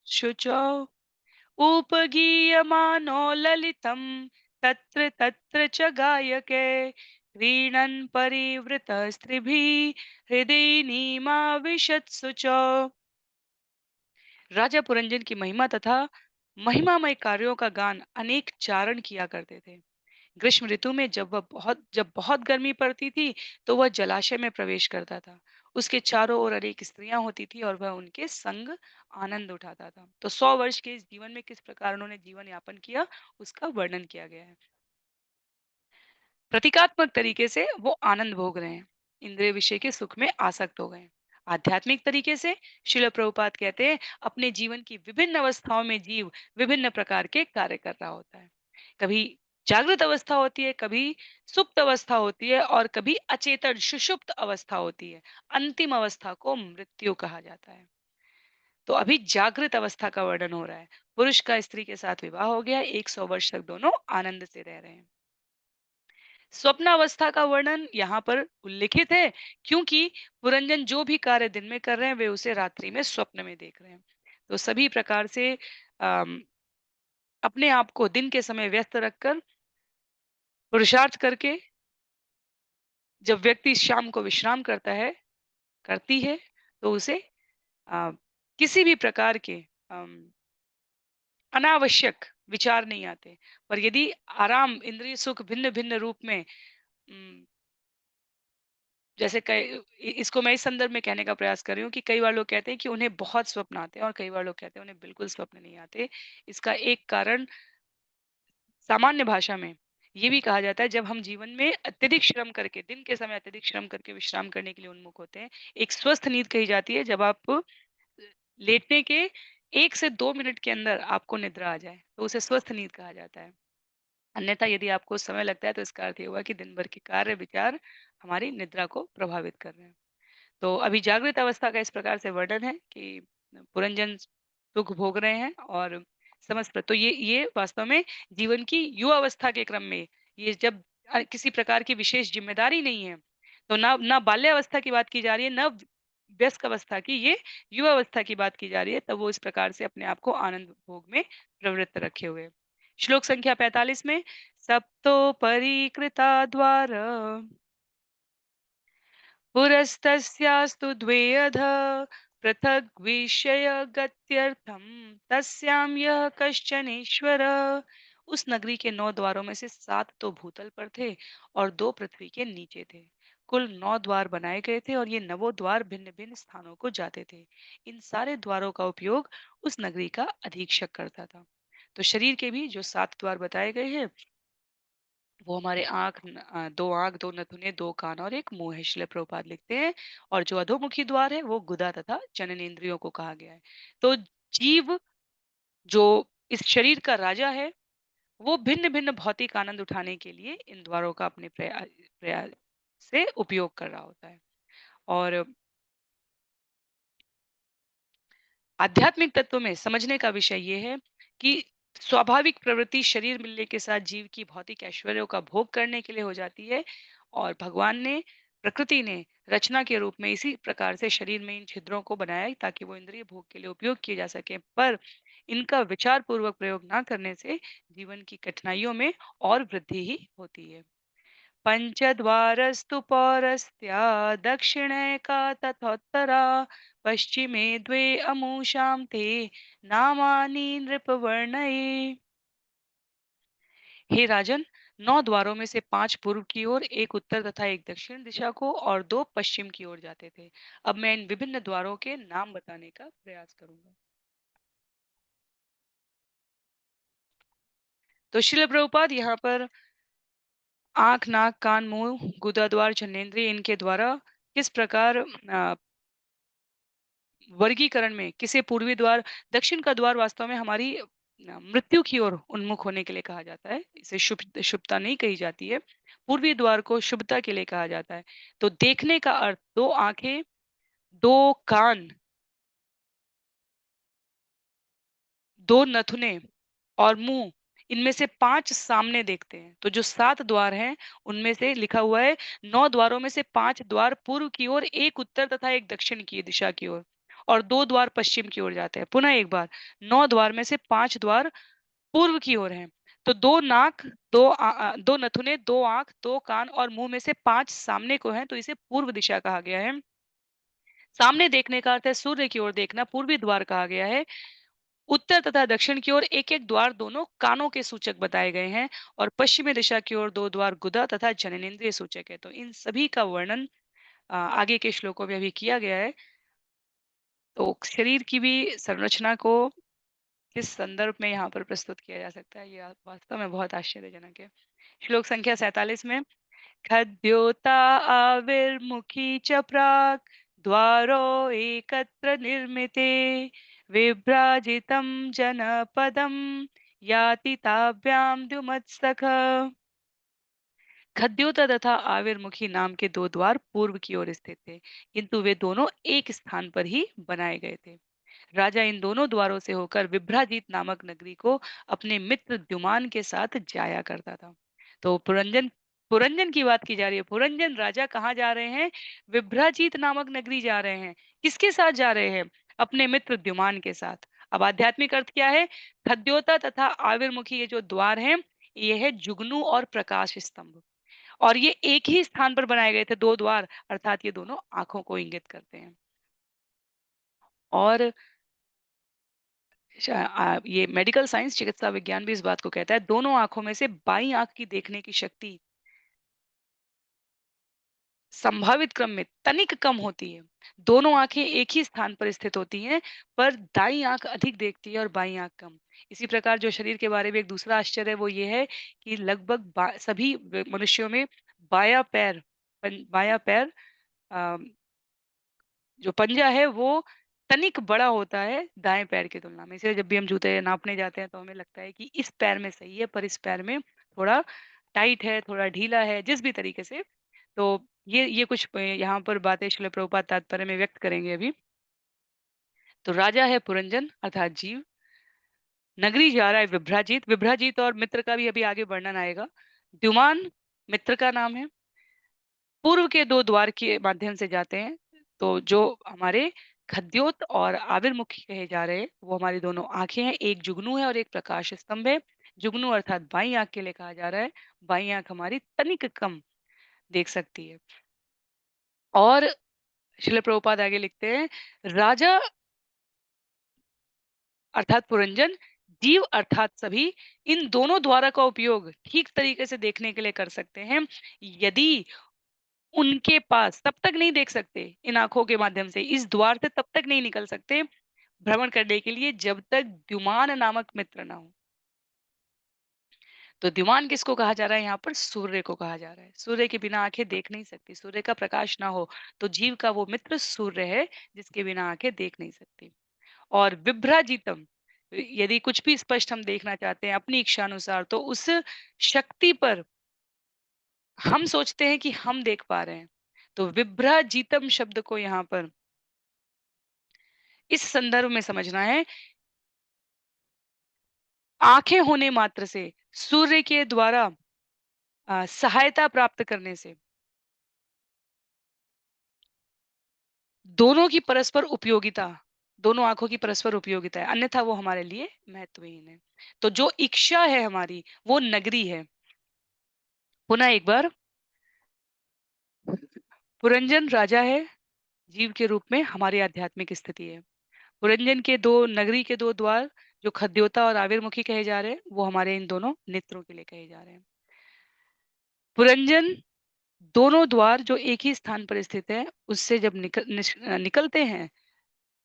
शुचौ उपगीयमानो ललितं तत्र तत्र च गायके क्रीणन् परिवृत स्त्रीभिः हृदि नीमाविशत्सु च। राजा पुरंजन की महिमा तथा महिमामय कार्यों का गान अनेक चारण किया करते थे। ग्रीष्म ऋतु में जब बहुत गर्मी पड़ती थी, तो वह जलाशय में प्रवेश करता था। उसके चारों ओर अनेक स्त्रियां होती थी और वह उनके संग आनंद उठाता था। तो 100 वर्ष के इस जीवन में किस प्रकार उन्होंने जीवन यापन किया, उसका वर्णन किया गया है। प्रतीकात्मक तरीके से वो आनंद भोग रहे हैं, इंद्रिय विषय के सुख में आसक्त हो गए हैं। आध्यात्मिक तरीके से श्रील प्रभुपाद कहते हैं अपने जीवन की विभिन्न अवस्थाओं में जीव विभिन्न प्रकार के कार्य कर रहा होता है। कभी जागृत अवस्था होती है, कभी सुप्त अवस्था होती है और कभी अचेतन सुषुप्त अवस्था होती है। अंतिम अवस्था को मृत्यु कहा जाता है। तो अभी जागृत अवस्था का वर्णन हो रहा है। पुरुष का स्त्री के साथ विवाह हो गया, 100 वर्ष तक दोनों आनंद से रह रहे हैं। स्वप्नावस्था का वर्णन यहाँ पर उल्लिखित है, क्योंकि पुरंजन जो भी कार्य दिन में कर रहे हैं वे उसे रात्रि में स्वप्न में देख रहे हैं। तो सभी प्रकार से अपने आप को दिन के समय व्यस्त रखकर पुरुषार्थ करके जब व्यक्ति शाम को विश्राम करता है, करती है, तो उसे अ, किसी भी प्रकार के अनावश्यक विचार नहीं आते। पर यदि आराम, इंद्रिय सुख भिन्न-भिन्न रूप में उम, जैसे इसको मैं इस संदर्भ में कहने का प्रयास कर रही हूँ कि कई बार लोग कहते हैं कि उन्हें बहुत स्वप्न आते हैं और कई बार लोग कहते हैं उन्हें बिल्कुल स्वप्न नहीं आते। इसका एक कारण सामान्य भाषा में ये भी कहा जाता है, जब हम जीवन में अत्यधिक श्रम करके, दिन के समय अत्यधिक श्रम करके विश्राम करने के लिए उन्मुख होते हैं। एक स्वस्थ नींद कही जाती है जब आप लेटने के 1 से 2 मिनट के अंदर आपको निद्रा आ जाए, तो उसे स्वस्थ नींद कहा जाता है। अन्यथा यदि आपको समय लगता है तो इसका अर्थ ये हुआ कि दिन भर के कार्य विचार हमारी निद्रा को प्रभावित कर रहे हैं। तो अभी जागृत अवस्था का इस प्रकार से वर्णन है कि पुरंजन सुख भोग रहे हैं और समस्त तो ये वास्तव में जीवन की युवा अवस्था के क्रम में, ये जब किसी प्रकार की विशेष जिम्मेदारी नहीं है, तो ना ना बाल्यावस्था की बात की जा रही है, ना व्यस्क अवस्था की, ये युवा अवस्था की बात की जा रही है, तब वो इस प्रकार से अपने आप को आनंद भोग में प्रवृत्त रखे हुए। श्लोक संख्या 45 में सप्तो परिकृता द्वार पुरस्तस्यास्तु द्वे अधः पृथग्विषयगत्यर्थं तस्यां यः कश्चन ईश्वरः उस नगरी के 9 द्वारों में से 7 तो भूतल पर थे और 2 पृथ्वी के नीचे थे। कुल 9 द्वार बनाए गए थे और ये नवों द्वार भिन्न-भिन्न स्थानों को जाते थे। इन सारे द्वारों का उपयोग उस नगरी का अधीक्षक करता था। तो शरीर के भी जो 7 द्वार बताए गए हैं, वो हमारे दो आँख, 2 नथुने, 2 कान और 1 मुँह है, श्रील प्रभुपाद लिखते हैं। और जो अधोमुखी द्वार है, वो गुदा तथा जननेंद्रियों को कहा गया है। तो जीव जो इस शरीर का राजा है, वो भिन्न-भिन्न भौतिक आनंद उठाने के लिए इन द्वारों का अपने प्रयास से उपयोग कर रहा होता है। और आध्यात्मिक तत्व में समझने का विषय ये है कि स्वाभाविक प्रवृत्ति शरीर मिलने के साथ जीव की भौतिक ऐश्वर्यों का भोग करने के लिए हो जाती है। और भगवान ने, प्रकृति ने रचना के रूप में इसी प्रकार से शरीर में इन छिद्रों को बनाया है ताकि वो इंद्रिय भोग के लिए उपयोग किए जा सके। पर इनका विचार पूर्वक प्रयोग ना करने से जीवन की कठिनाइयों में और वृद्धि ही होती है। पञ्चद्वारस्तु पौरस्त्या दक्षिणैका तथोत्तरा पश्चिमे द्वे अमुषां ते नामानि नृपवर्णये। हे राजन, 9 द्वारों में से 5 पूर्व की ओर, एक उत्तर तथा एक दक्षिण दिशा को और 2 पश्चिम की ओर जाते थे। अब मैं इन विभिन्न द्वारों के नाम बताने का प्रयास करूंगा। तो श्रील प्रभुपाद यहाँ पर आँख, नाक, कान, मुँह, गुदा द्वार, जननेंद्रिय, इनके द्वारा किस प्रकार वर्गीकरण में किसे पूर्वी द्वार, दक्षिण का द्वार वास्तव में हमारी मृत्यु की ओर उन्मुख होने के लिए कहा जाता है। इसे शुभता नहीं कही जाती है। पूर्वी द्वार को शुभता के लिए कहा जाता है। तो देखने का अर्थ 2 आँखें, 2 कान, 2 नथुने और मुँह, इनमें से 5 सामने देखते हैं। तो जो 7 द्वार हैं, उनमें से लिखा हुआ है 9 द्वारों में से 5 द्वार पूर्व की ओर, 1 उत्तर तथा 1 दक्षिण की दिशा की ओर और 2 द्वार पश्चिम की ओर जाते हैं। पुनः एक बार, 9 द्वार में से 5 द्वार पूर्व की ओर हैं। तो 2 नाक, 2 नथुने, 2 आँख, 2 कान और मुँह में से 5 सामने को हैं, तो इसे पूर्व दिशा कहा गया है। सामने देखने का अर्थ है सूर्य की ओर देखना, पूर्वी द्वार कहा गया है। उत्तर तथा दक्षिण की ओर एक-एक द्वार दोनों कानों के सूचक बताए गए हैं और पश्चिमी दिशा की ओर 2 द्वार गुदा तथा जननेंद्रिय सूचक है। तो इन सभी का वर्णन आगे के श्लोकों में अभी किया गया है। तो शरीर की भी संरचना को किस संदर्भ में यहाँ पर प्रस्तुत किया जा सकता है, ये वास्तव में बहुत आश्चर्यजनक है। श्लोक संख्या 47 में खद्योता आविर्मुखी च प्राक् द्वारो एकत्र निर्मिते विभ्राजितं जनपदं याति ताभ्यां द्युमत्सख। खद्योता तथा आविर्मुखी नाम के 2 द्वार पूर्व की ओर स्थित थे, किंतु वे दोनों एक स्थान पर ही बनाए गए थे। राजा इन दोनों द्वारों से होकर विभ्राजीत नामक नगरी को अपने मित्र द्युमान के साथ जाया करता था। तो पुरंजन पुरंजन की बात की जा रही है। पुरंजन राजा कहाँ जा रहे हैं? विभ्राजीत नामक नगरी जा रहे हैं। किसके साथ जा रहे हैं? अपने मित्र द्युमान के साथ। अब आध्यात्मिक अर्थ क्या है? खद्योता तथा आविर्मुखी ये जो द्वार हैं, ये है जुगनू और प्रकाश स्तंभ। और ये एक ही स्थान पर बनाए गए थे 2 द्वार, अर्थात ये दोनों आँखों को इंगित करते हैं। और ये मेडिकल साइंस, चिकित्सा विज्ञान भी इस बात को कहता है, दोनों आँखों में से बाईं आँख की देखने की शक्ति संभावित क्रम में तनिक कम होती है। दोनों आँखें एक ही स्थान पर स्थित होती हैं, पर दाईं आँख अधिक देखती है और बाईं आँख कम। इसी प्रकार जो शरीर के बारे में एक दूसरा आश्चर्य है वो ये है कि लगभग सभी मनुष्यों में बायां पैर बायां पैर अ, जो पंजा है वो तनिक बड़ा होता है दाएं पैर की तुलना में। इसलिए जब भी हम जूते नापने जाते हैं तो हमें लगता है कि इस पैर में सही है, पर इस पैर में थोड़ा टाइट है, थोड़ा ढीला है, जिस भी तरीके से। तो ये कुछ यहाँ पर बातें श्रील प्रभुपाद तात्पर्य में व्यक्त करेंगे अभी। तो राजा है पुरंजन अर्थात जीव, नगरी जा रहा है विभ्राजीत, विभ्राजीत और मित्र का भी अभी आगे वर्णन आएगा। द्युमान मित्र का नाम है। पूर्व के 2 द्वार के माध्यम से जाते हैं, तो जो हमारे खद्योत और आविर्मुखी कहे जा रहे हैं, वो हमारी दोनों आँखें हैं, एक जुगनू है और एक प्रकाश स्तंभ है। जुगनू अर्थात बाईं आँख के लिए कहा जा रहा है, बाईं आँख हमारी तनिक कम देख सकती है। और श्रील प्रभुपाद आगे लिखते हैं, राजा अर्थात पुरंजन जीव अर्थात सभी इन दोनों द्वारों का उपयोग ठीक तरीके से देखने के लिए कर सकते हैं। यदि उनके पास तब तक नहीं देख सकते इन आँखों के माध्यम से, इस द्वार से तब तक नहीं निकल सकते भ्रमण करने के लिए जब तक द्युमान नामक मित्र ना हो। तो द्युमान किसको कहा जा रहा है यहाँ पर? सूर्य को कहा जा रहा है। सूर्य के बिना आँखें देख नहीं सकती, सूर्य का प्रकाश ना हो, तो जीव का वो मित्र सूर्य है, जिसके बिना आँखें देख नहीं सकती। और विभ्राजितम यदि कुछ भी स्पष्ट हम देखना चाहते हैं अपनी इच्छा अनुसार, तो उस शक्ति पर हम सोचते हैं कि हम देख पा रहे हैं। तो विभ्राजितम शब्द को यहाँ पर इस संदर्भ में समझना है, आँखें होने मात्र से सूर्य के द्वारा सहायता प्राप्त करने से दोनों की परस्पर उपयोगिता, दोनों आँखों की परस्पर उपयोगिता है, अन्यथा वो हमारे लिए महत्वहीन है। तो जो इच्छा है हमारी, वो नगरी है। पुनः एक बार, पुरंजन राजा है, जीव के रूप में हमारी आध्यात्मिक स्थिति है। पुरंजन के 2 नगरी के 2 द्वार जो खद्योता और आविर्मुखी कहे जा रहे हैं, वो हमारे इन दोनों नेत्रों के लिए कहे जा रहे हैं। पुरंजन दोनों द्वार जो एक ही स्थान पर स्थित है, उससे जब निकलते हैं,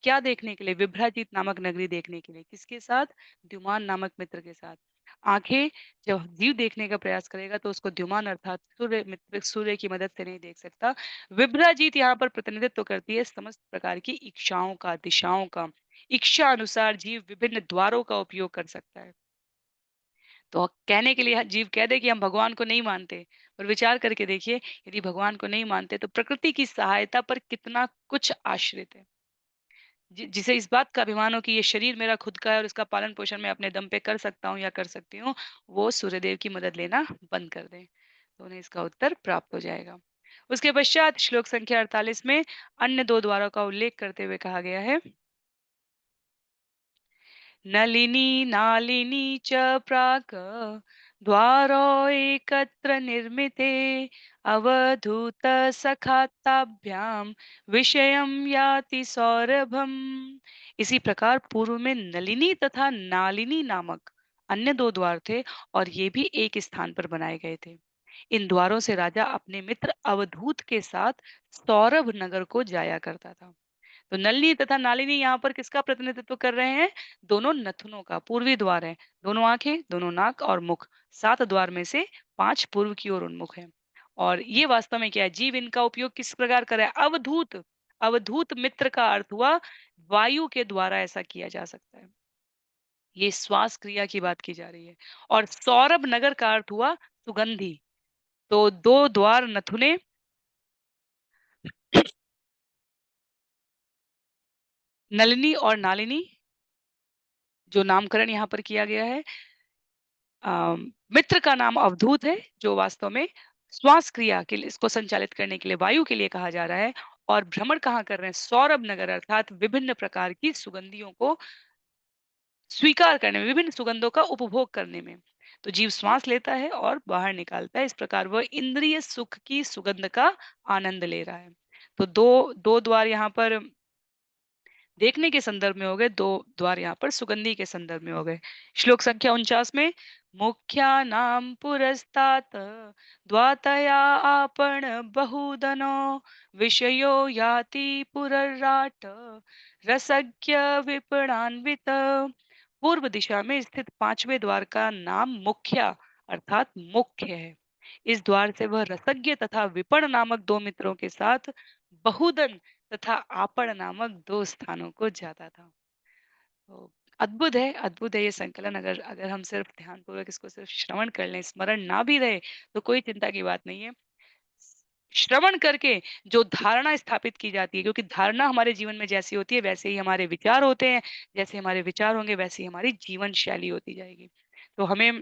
क्या देखने के लिए? विभ्राजित नामक नगरी देखने के लिए। किसके साथ? द्युमान नामक मित्र के साथ। आँखें जब जीव देखने का प्रयास करेगा तो उसको द्युमान अर्थात सूर्य मित्र सूर्य की मदद से नहीं देख सकता। विभ्राजित यहाँ पर प्रतिनिधित्व करती है समस्त प्रकार की इच्छाओं का, दिशाओं का। इच्छा अनुसार जीव विभिन्न द्वारों का उपयोग कर सकता है। तो कहने के लिए जीव कह दे कि हम भगवान को नहीं मानते, पर विचार करके देखिए, यदि भगवान को नहीं मानते तो प्रकृति की सहायता पर कितना कुछ आश्रित है। जिसे इस बात का अभिमान हो कि ये शरीर मेरा खुद का है और इसका पालन-पोषण मैं अपने दम पे कर सकता हूँ या कर सकती हूँ, वो सूर्यदेव की मदद लेना बंद कर दें, तो उन्हें इसका उत्तर प्राप्त हो जाएगा। उसके पश्चात श्लोक संख्या 48 में अन्य 2 द्वारों का उल्लेख करते हुए कहा गया है, नलिनी नालिनी च प्राक् द्वारौ एकत्र निर्मिते अवधूतसखाताभ्यां विषयं याति सौरभम्। इसी प्रकार पूर्व में नलिनी तथा नालिनी नामक अन्य 2 द्वार थे और ये भी एक स्थान पर बनाए गए थे। इन द्वारों से राजा अपने मित्र अवधूत के साथ सौरभ नगर को जाया करता था। तो नलिनी तथा नालिनी यहाँ पर किसका प्रतिनिधित्व कर रहे हैं? दोनों नथुनों का। पूर्वी द्वार है, दोनों आंखें, दोनों नाक और मुख। 7 द्वार में से 5 पूर्व की ओर उन्मुख हैं। और ये वास्तव में क्या है? जीव इनका उपयोग किस प्रकार कर रहा है? अवधूत, अवधूत मित्र का अर्थ हुआ वायु के द्वारा ऐसा किया जा सकता है। ये श्वास क्रिया की बात की जा रही है। और सौरभ नगर का अर्थ हुआ सुगंधी। तो 2 द्वार नथुने नलिनी और नालिनी जो नामकरण यहाँ पर किया गया है, मित्र का नाम अवधूत है, जो वास्तव में श्वास क्रिया के लिए इसको संचालित करने के लिए वायु के लिए कहा जा रहा है। और भ्रमण कहाँ कर रहे हैं? सौरभ नगर अर्थात विभिन्न प्रकार की सुगंधियों को स्वीकार करने में, विभिन्न सुगंधों का उपभोग करने में। तो जीव श्वास लेता है और बाहर निकालता है। इस प्रकार वह इंद्रिय सुख की सुगंध का आनंद ले रहा है। तो दो द्वार यहाँ पर देखने के संदर्भ में हो गए, 2 द्वार यहाँ पर सुगंधी के संदर्भ में हो गए। श्लोक संख्या 49 में मुख्यानां पुरस्तात् द्वातया आपण बहुदनो विषयो याति पुरर्राट रसज्ञ विपणान्वित। पूर्व दिशा में स्थित 5वें द्वार का नाम मुख्या अर्थात मुख्य है। इस द्वार से वह रसज्ञ तथा विपण नामक 2 मित्रों के साथ बहुदन तथा आपड़ नामक 2 स्थानों को जाता था। तो अद्भुत है ये संकलन। अगर अगर हम सिर्फ ध्यानपूर्वक इसको सिर्फ श्रवण कर लें, स्मरण ना भी रहे, तो कोई चिंता की बात नहीं है। श्रवण करके जो धारणा स्थापित की जाती है, क्योंकि धारणा हमारे जीवन में जैसी होती है, वैसे ही हमारे विचार होते हैं। जैसे हमारे विचार होंगे, वैसे ही हमारी जीवन शैली होती जाएगी। तो हमें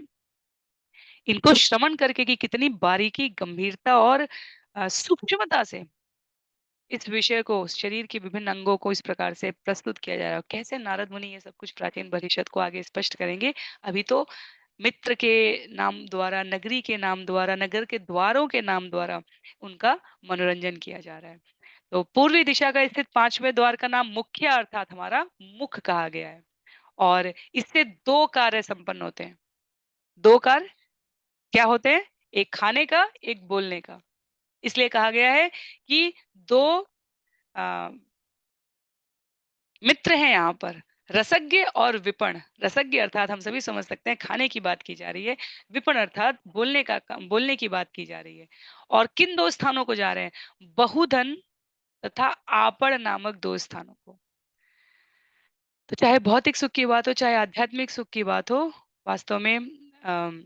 इनको श्रवण करके कि कितनी बारीकी, गंभीरता और सूक्ष्मता से इस विषय को, शरीर के विभिन्न अंगों को इस प्रकार से प्रस्तुत किया जा रहा है। कैसे नारद मुनि ये सब कुछ प्राचीन भविष्य को आगे स्पष्ट करेंगे। अभी तो मित्र के नाम द्वारा, नगरी के नाम द्वारा, नगर के द्वारों के नाम द्वारा उनका मनोरंजन किया जा रहा है। तो पूर्वी दिशा का स्थित 5वें द्वार का नाम मुख्य अर्थात हमारा मुख कहा गया है। और इससे 2 कार्य संपन्न होते हैं। 2 कार्य क्या होते हैं? एक खाने का, एक बोलने का। इसलिए कहा गया है कि 2 अ, मित्र हैं यहाँ पर, रसज्ञ और विपण। रसज्ञ अर्थात हम सभी समझ सकते हैं खाने की बात की जा रही है, विपण अर्थात बोलने की बात की जा रही है। और किन 2 स्थानों को जा रहे हैं? बहुधन तथा आपड़ नामक 2 स्थानों को। तो चाहे भौतिक सुख की बात हो, चाहे आध्यात्मिक सुख की बात हो, वास्तव में अम,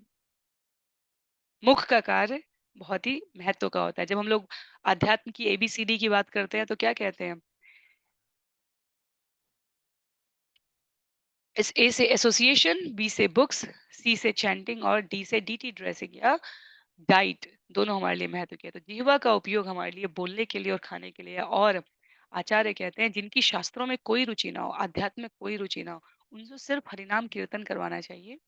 मुख का कार्य बहुत ही महत्व का होता है। जब हम लोग अध्यात्म की एबीसीडी की बात करते हैं, तो क्या कहते हैं? इस ए से एसोसिएशन, बी से बुक्स, सी से चैंटिंग और डी से डीटी ड्रेसिंग या डाइट, दोनों हमारे लिए महत्व के हैं। तो जिह्वा का उपयोग हमारे लिए बोलने के लिए और खाने के लिए है। और आचार्य कहते हैं जिनकी शास्त्रों में कोई रुचि ना हो, आध्यात्म में कोई रुचि ना हो, उनसे सिर्फ हरिनाम कीर्तन करवाना चाहिए।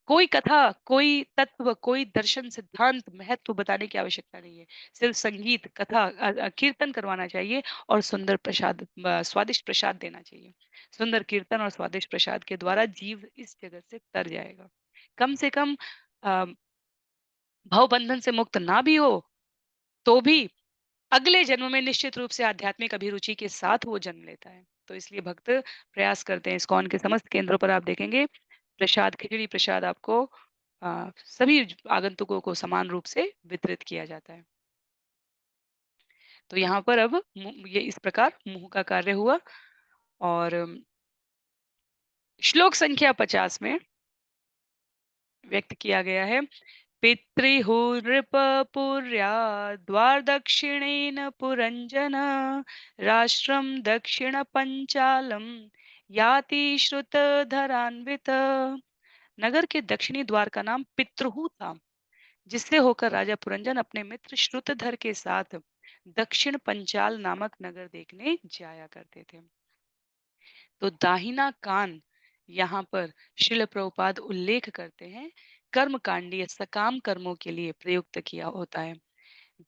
कोई कथा, कोई तत्व, कोई दर्शन, सिद्धांत, महत्व बताने की आवश्यकता नहीं है। सिर्फ संगीत, कथा, कीर्तन करवाना चाहिए और सुंदर प्रसाद, स्वादिष्ट प्रसाद देना चाहिए। सुंदर कीर्तन और स्वादिष्ट प्रसाद के द्वारा जीव इस जगत से तर जाएगा। कम से कम अ, भव बंधन से मुक्त ना भी हो, तो भी अगले जन्म में निश्चित रूप से आध्यात्मिक अभिरुचि के साथ वो जन्म लेता है। तो इसलिए भक्त प्रयास करते हैं। इस्कॉन के समस्त केंद्रों पर आप देखेंगे प्रसाद, खिचड़ी प्रसाद आपको सभी आगंतुकों को समान रूप से वितरित किया जाता है। तो यहाँ पर अब ये इस प्रकार मुंह का कार्य हुआ। और श्लोक संख्या 50 में व्यक्त किया गया है, पितृहुर्नृपपुर्या द्वारदक्षिणेन पुरञ्जन राष्ट्रं दक्षिणपञ्चालं याति श्रुतधरान्वित। नगर के दक्षिणी द्वार का नाम पितृहु था, जिससे होकर राजा पुरंजन अपने मित्र श्रुतधर के साथ दक्षिण पंचाल नामक नगर देखने जाया करते थे। तो दाहिना कान यहाँ पर शिल प्रभुपाद उल्लेख करते हैं, कर्मकांडीय सकाम कर्मों के लिए प्रयुक्त किया होता है।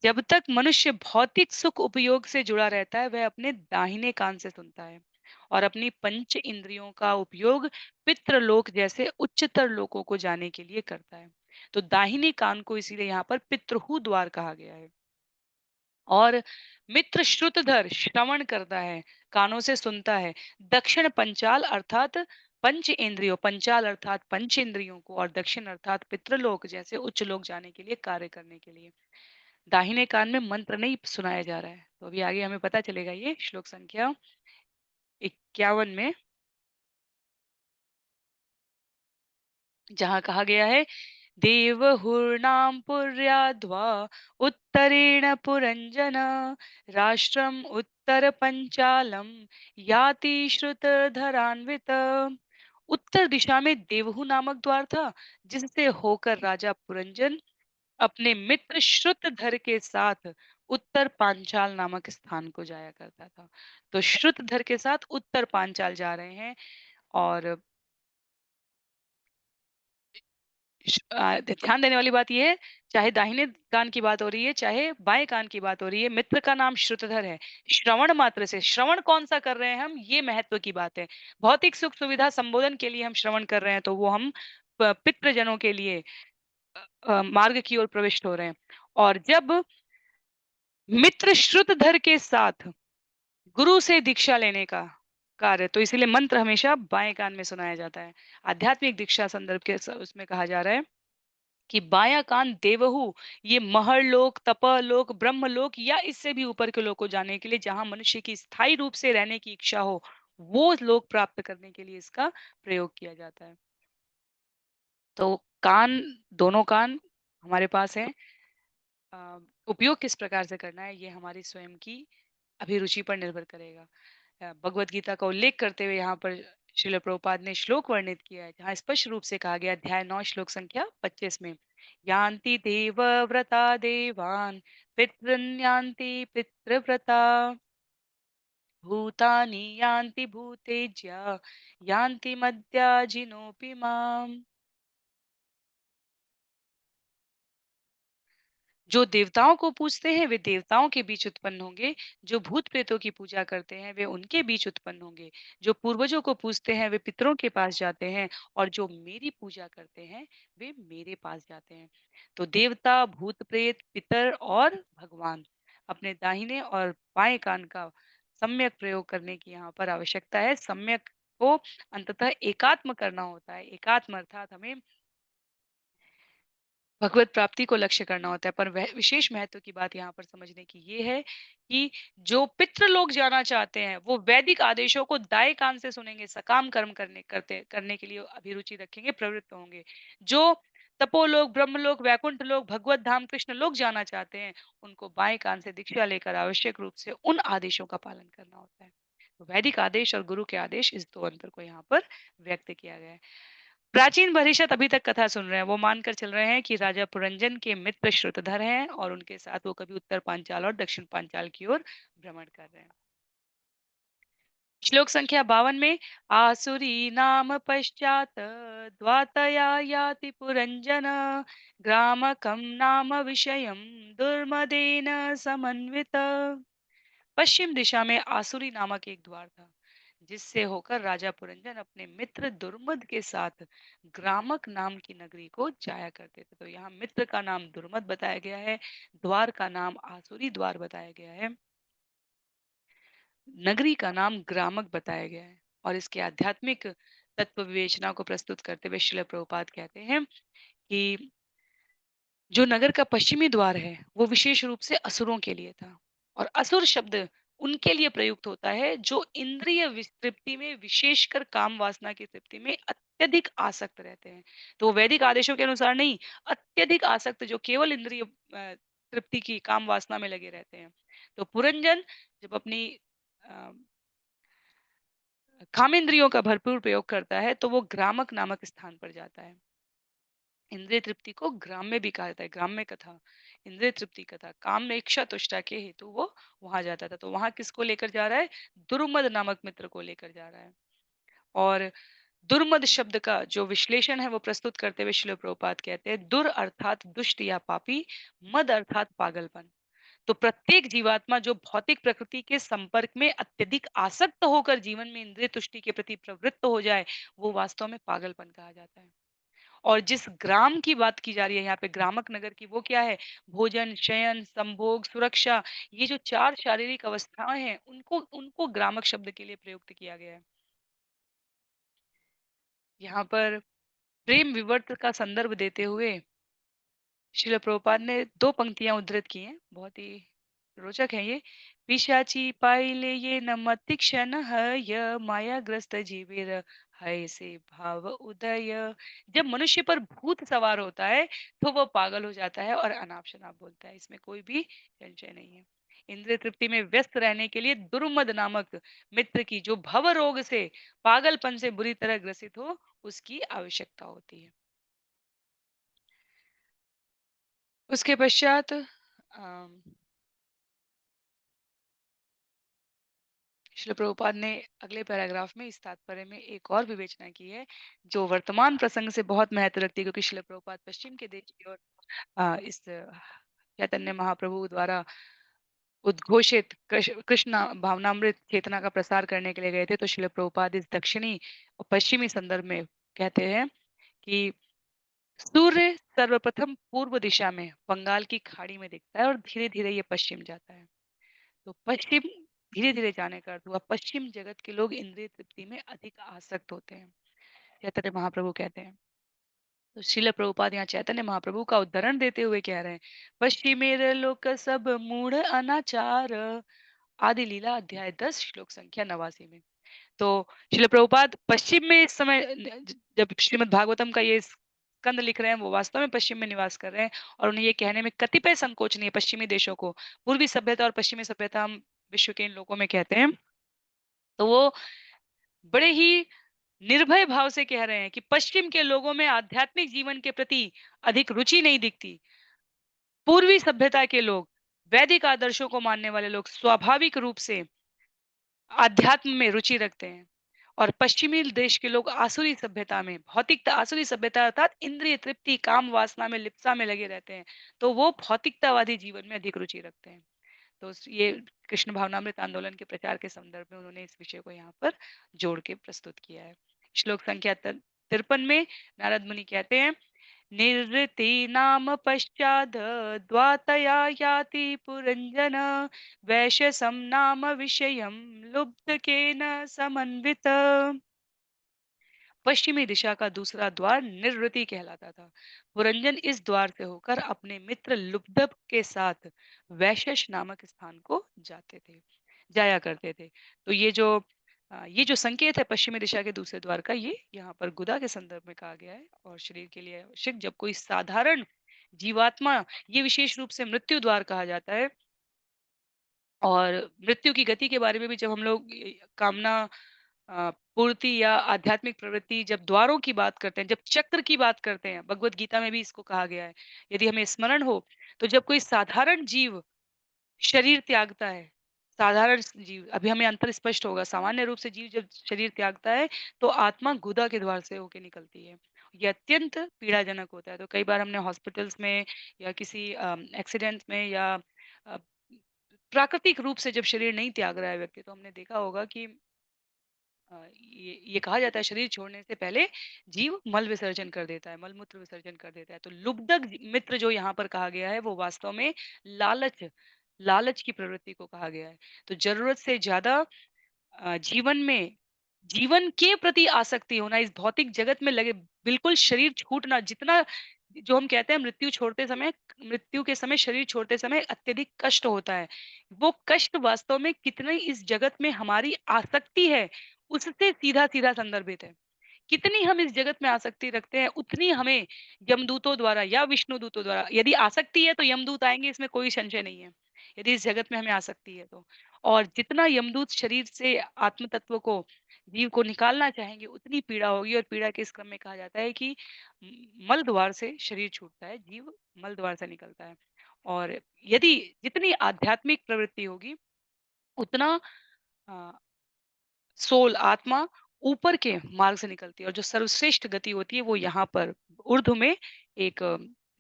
जब तक मनुष्य भौतिक सुख उपयोग से जुड़ा रहता है, वह अपने दाहिने कान से सुनता है और अपनी पंच इंद्रियों का उपयोग पितृलोक जैसे उच्चतर लोकों को जाने के लिए करता है। तो दाहिने कान को इसीलिए यहाँ पर पितृहु द्वार कहा गया है। और मित्र श्रुतधर श्रवण करता है, कानों से सुनता है। दक्षिण पंचाल अर्थात पंच इंद्रियों, पंचाल अर्थात पंच इंद्रियों को, और दक्षिण अर्थात पितृलोक जैसे उच्च लोक जाने के लिए, कार्य करने के लिए। दाहिने कान में मंत्र नहीं सुनाया जा रहा है। तो अभी आगे हमें पता चलेगा ये श्लोक संख्या 51 में, जहाँ कहा गया है, देवहुर्नाम पुर्याद्वा उत्तरेण पुरंजन राष्ट्रम उत्तर पंचालम याति श्रुतधरान्वित। उत्तर दिशा में देवहु नामक द्वार था, जिससे होकर राजा पुरंजन अपने मित्र श्रुतधर के साथ उत्तर पांचाल नामक स्थान को जाया करता था। तो श्रुतधर के साथ उत्तर पांचाल जा रहे हैं। और ध्यान देने वाली बात ये है, चाहे दाहिने कान की बात हो रही है, चाहे बाएँ कान की बात हो रही है, मित्र का नाम श्रुतधर है। श्रवण मात्र से, श्रवण कौन-सा कर रहे हैं हम, ये महत्व की बात है। भौतिक सुख-सुविधा संबोधन के लिए हम श्रवण कर रहे हैं, तो वो हम पितृजनों के लिए मार्ग की ओर प्रविष्ट हो रहे हैं। और जब मित्र श्रुतधर के साथ गुरु से दीक्षा लेने का कार्य, तो इसीलिए मंत्र हमेशा बाएँ कान में सुनाया जाता है। आध्यात्मिक दीक्षा संदर्भ के उसमें कहा जा रहा है कि बायाँ कान देवहु, ये महरलोक, तपलोक, ब्रह्मलोक या इससे भी ऊपर के लोक को जाने के लिए, जहाँ मनुष्य की स्थायी रूप से रहने की इच्छा हो, वो लोक प्राप्त करने के लिए इसका प्रयोग किया जाता है। तो कान, दोनों कान हमारे पास हैं। अ, उपयोग किस प्रकार से करना है, ये हमारी स्वयं की अभिरुचि पर निर्भर करेगा। भगवत गीता का उल्लेख करते हुए यहाँ पर श्रील प्रभुपाद ने श्लोक वर्णित किया है, जहाँ स्पष्ट रूप से कहा गया, अध्याय 9 श्लोक संख्या 25 में, यान्ति देवव्रता देवान् पितॄन् यान्ति पितृव्रता भूतानि यान्ति भूतेज्य यान्ति मद्याजिनोऽपि माम्। जो देवताओं को पूजते हैं वे देवताओं के बीच उत्पन्न होंगे, जो भूत प्रेतों की पूजा करते हैं वे उनके बीच उत्पन्न होंगे, जो पूर्वजों को पूजते हैं वे पितरों के पास जाते हैं और जो मेरी पूजा करते हैं वे मेरे पास जाते हैं। तो देवता, भूत प्रेत, पितर और भगवान अपने दाहिने और बाएं कान का सम्यक प्रयोग करने की यहाँ पर आवश्यकता है। सम्यक को अंततः एकात्म करना होता है। एकात्म अर्थात हमें भगवत प्राप्ति को लक्ष्य करना होता है, पर वह विशेष महत्व की बात यहाँ पर समझने की ये है कि जो पितृ लोग जाना चाहते हैं, वो वैदिक आदेशों को दाएँ कान से सुनेंगे, सकाम कर्म करने के लिए अभिरुचि रखेंगे, प्रवृत्त होंगे। जो तपोलोक, ब्रह्मलोक, वैकुंठ लोक, भगवत धाम, कृष्ण लोक जाना चाहते हैं, उनको बाएँ कान से दीक्षा लेकर आवश्यक रूप से उन आदेशों का पालन करना होता है। तो वैदिक आदेश और गुरु के आदेश, इस 2 अंतर को यहाँ पर व्यक्त किया गया है। प्राचीन भविष्यत अभी तक कथा सुन रहे हैं, वो मानकर चल रहे हैं कि राजा पुरंजन के मित्र श्रुतधर हैं और उनके साथ वो कभी उत्तर पांचाल और दक्षिण पांचाल की ओर भ्रमण कर रहे हैं। श्लोक संख्या 52 में आसुरी नाम पश्चात द्वातया याति पुरंजन ग्रामकम नाम विषयम दुर्मदेन समन्वित। पश्चिम दिशा में आसुरी नामक एक द्वार था जिससे होकर राजा पुरंजन अपने मित्र दुर्मद के साथ ग्रामक नाम की नगरी को जाया करते थे। तो यहाँ मित्र का नाम दुर्मद बताया गया है, द्वार का नाम आसुरी द्वार बताया गया है, नगरी का नाम ग्रामक बताया गया है। और इसके आध्यात्मिक तत्व विवेचना को प्रस्तुत करते हुए श्रील प्रभुपाद कहते हैं कि जो नगर का पश्चिमी द्वार है वो विशेष रूप से असुरों के लिए था और असुर शब्द उनके लिए प्रयुक्त होता है जो इंद्रिय तृप्ति में विशेषकर काम वासना की तृप्ति में अत्यधिक आसक्त रहते हैं। तो वैदिक आदेशों के अनुसार नहीं, अत्यधिक आसक्त जो केवल इंद्रिय तृप्ति की काम वासना में लगे रहते हैं। तो पुरंजन जब अपनी अ, कामेंद्रियों का भरपूर प्रयोग करता है तो वो ग्रामक नामक स्थान पर जाता है। इंद्रिय तृप्ति को ग्राम में भी कहा जाता है, ग्राम में कथा, इंद्रिय तृप्ति कथा, काम में इच्छा तुष्टा के हेतु वो वहां जाता था। तो वहां किसको लेकर जा रहा है? दुर्मद नामक मित्र को लेकर जा रहा है। और दुर्मद शब्द का जो विश्लेषण है वो प्रस्तुत करते हुए श्रील प्रभुपाद कहते हैं दुर अर्थात दुष्ट या पापी, मद अर्थात पागलपन। तो प्रत्येक जीवात्मा जो भौतिक प्रकृति के संपर्क में अत्यधिक आसक्त होकर जीवन में इंद्रिय तुष्टि के प्रति प्रवृत्त हो जाए, वो वास्तव में पागलपन कहा जाता है। और जिस ग्राम की बात की जा रही है यहाँ पे ग्रामक नगर की, वो क्या है? भोजन, शयन, संभोग, सुरक्षा, ये जो 4 शारीरिक अवस्थाएं हैं उनको उनको ग्रामक शब्द के लिए प्रयुक्त किया गया है। यहाँ पर प्रेम विवर्त का संदर्भ देते हुए श्रील प्रभुपाद ने 2 पंक्तियां उद्धृत की हैं, बहुत ही रोचक है ये। पिशाची पाइले ये न मति क्षण है मायाग्रस्त जीवेर है से भाव उदय। जब मनुष्य पर भूत सवार होता है तो वो पागल हो जाता है और अनाप शनाप बोलता है, इसमें कोई भी संशय नहीं है। इंद्रिय तृप्ति में व्यस्त रहने के लिए दुर्मद नामक मित्र की जो भव रोग से, पागलपन से बुरी तरह ग्रसित हो, उसकी आवश्यकता होती है। उसके पश्चात श्रील प्रभुपाद ने अगले पैराग्राफ में इस तात्पर्य में एक और विवेचना की है जो वर्तमान प्रसंग से बहुत महत्व रखती है, क्योंकि श्रील प्रभुपाद पश्चिम के देश की ओर इस चैतन्य महाप्रभु द्वारा उद्घोषित कृष्ण भावनामृत चेतना का प्रसार करने के लिए गए थे। तो श्रील प्रभुपाद इस दक्षिणी और पश्चिमी संदर्भ में कहते हैं कि सूर्य सर्वप्रथम पूर्व दिशा में बंगाल की खाड़ी में दिखता है और धीरे धीरे ये पश्चिम जाता है। तो पश्चिम धीरे-धीरे जाने का अर्थ हुआ पश्चिम जगत के लोग इंद्रिय तृप्ति में अधिक आसक्त होते हैं, चैतन्य महाप्रभु कहते हैं। तो श्रील प्रभुपाद यहाँ चैतन्य महाप्रभु का उदाहरण देते हुए कह रहे हैं, पश्चिमेर लोक सब मूढ़ अनाचार, आदि लीला अध्याय 10 श्लोक संख्या 89 में। तो श्रील प्रभुपाद पश्चिम में इस समय जब श्रीमद् भागवतम का ये स्कंद लिख रहे हैं, वो वास्तव में पश्चिम में निवास कर रहे हैं और उन्हें ये कहने में कतिपय संकोच नहीं है पश्चिमी देशों को। पूर्वी सभ्यता और पश्चिमी सभ्यता हम विश्व के इन लोगों में कहते हैं। तो वो बड़े ही निर्भय भाव से कह रहे हैं कि पश्चिम के लोगों में आध्यात्मिक जीवन के प्रति अधिक रुचि नहीं दिखती। पूर्वी सभ्यता के लोग, वैदिक आदर्शों को मानने वाले लोग स्वाभाविक रूप से अध्यात्म में रुचि रखते हैं और पश्चिमी देश के लोग आसुरी सभ्यता में, भौतिकता आसुरी सभ्यता अर्थात इंद्रिय तृप्ति, काम वासना में, लिप्सा में लगे रहते हैं। तो वो भौतिकतावादी जीवन में अधिक रुचि रखते हैं। तो ये कृष्ण भावनामृत आंदोलन के प्रचार के संदर्भ में उन्होंने इस विषय को यहाँ पर जोड़ के प्रस्तुत किया है। श्लोक संख्या 53 में नारद मुनि कहते हैं, निर्वृति नाम पश्चाद द्वातया याति पुरंजन वैशसम नाम विषयम लुब्ध केन समन्वित। पश्चिमी दिशा का दूसरा द्वार निर्वृति कहलाता था। पुरंजन इस द्वार से होकर अपने मित्र लुब्धक के साथ वैशेष नामक स्थान को जाया करते थे। तो ये जो संकेत है पश्चिमी दिशा के दूसरे द्वार का, ये यहाँ पर गुदा के संदर्भ में कहा गया है और शरीर के लिए आवश्यक जब कोई साधारण जीवात्मा, ये विशेष रूप से मृत्यु द्वार कहा जाता है। और मृत्यु की गति के बारे में भी जब हम लोग कामना पूर्ति या आध्यात्मिक प्रवृत्ति, जब द्वारों की बात करते हैं, जब चक्र की बात करते हैं, भगवत गीता में भी इसको कहा गया है। यदि हमें स्मरण हो, तो जब कोई साधारण जीव शरीर त्यागता है, साधारण जीव, अभी हमें अंतर स्पष्ट होगा, सामान्य रूप से जीव जब शरीर त्यागता है, तो आत्मा गुदा के द्वार से होके निकलती है। ये अत्यंत पीड़ाजनक होता है। तो कई बार हमने हॉस्पिटल्स में या किसी एक्सीडेंट में या अ, प्राकृतिक रूप से जब शरीर नहीं त्याग रहा है व्यक्ति, तो हमने देखा होगा कि ये कहा जाता है शरीर छोड़ने से पहले जीव मल विसर्जन कर देता है, मल-मूत्र विसर्जन कर देता है। तो लुब्धक मित्र जो यहाँ पर कहा गया है, वो वास्तव में लालच लालच की प्रवृत्ति को कहा गया है। तो ज़रूरत से ज़्यादा जीवन में जीवन के प्रति आसक्ति होना, इस भौतिक जगत में लगे बिल्कुल शरीर छूटना, जितना जो हम कहते हैं मृत्यु के समय शरीर छोड़ते समय अत्यधिक कष्ट होता है। वो कष्ट वास्तव में कितनी इस जगत में हमारी आसक्ति है, उससे सीधा-सीधा संदर्भित है। कितनी हम इस जगत में आसक्ति रखते हैं, उतनी हमें यमदूतों द्वारा या विष्णु दूतों द्वारा, यदि आसक्ति है तो यमदूत आएँगे, इसमें कोई संशय नहीं है। यदि इस जगत में हमें आसक्ति है तो। और जितना यमदूत शरीर से आत्म तत्व को, जीव को निकालना चाहेंगे, उतनी पीड़ा होगी। और पीड़ा के इस क्रम में कहा जाता है कि मल द्वार से शरीर छूटता है, जीव मल द्वार से निकलता है। और यदि जितनी आध्यात्मिक प्रवृत्ति होगी, उतना अ, आत्मा ऊपर के मार्ग से निकलती है। और जो सर्वश्रेष्ठ गति होती है, वो यहाँ पर ऊर्ध्व में एक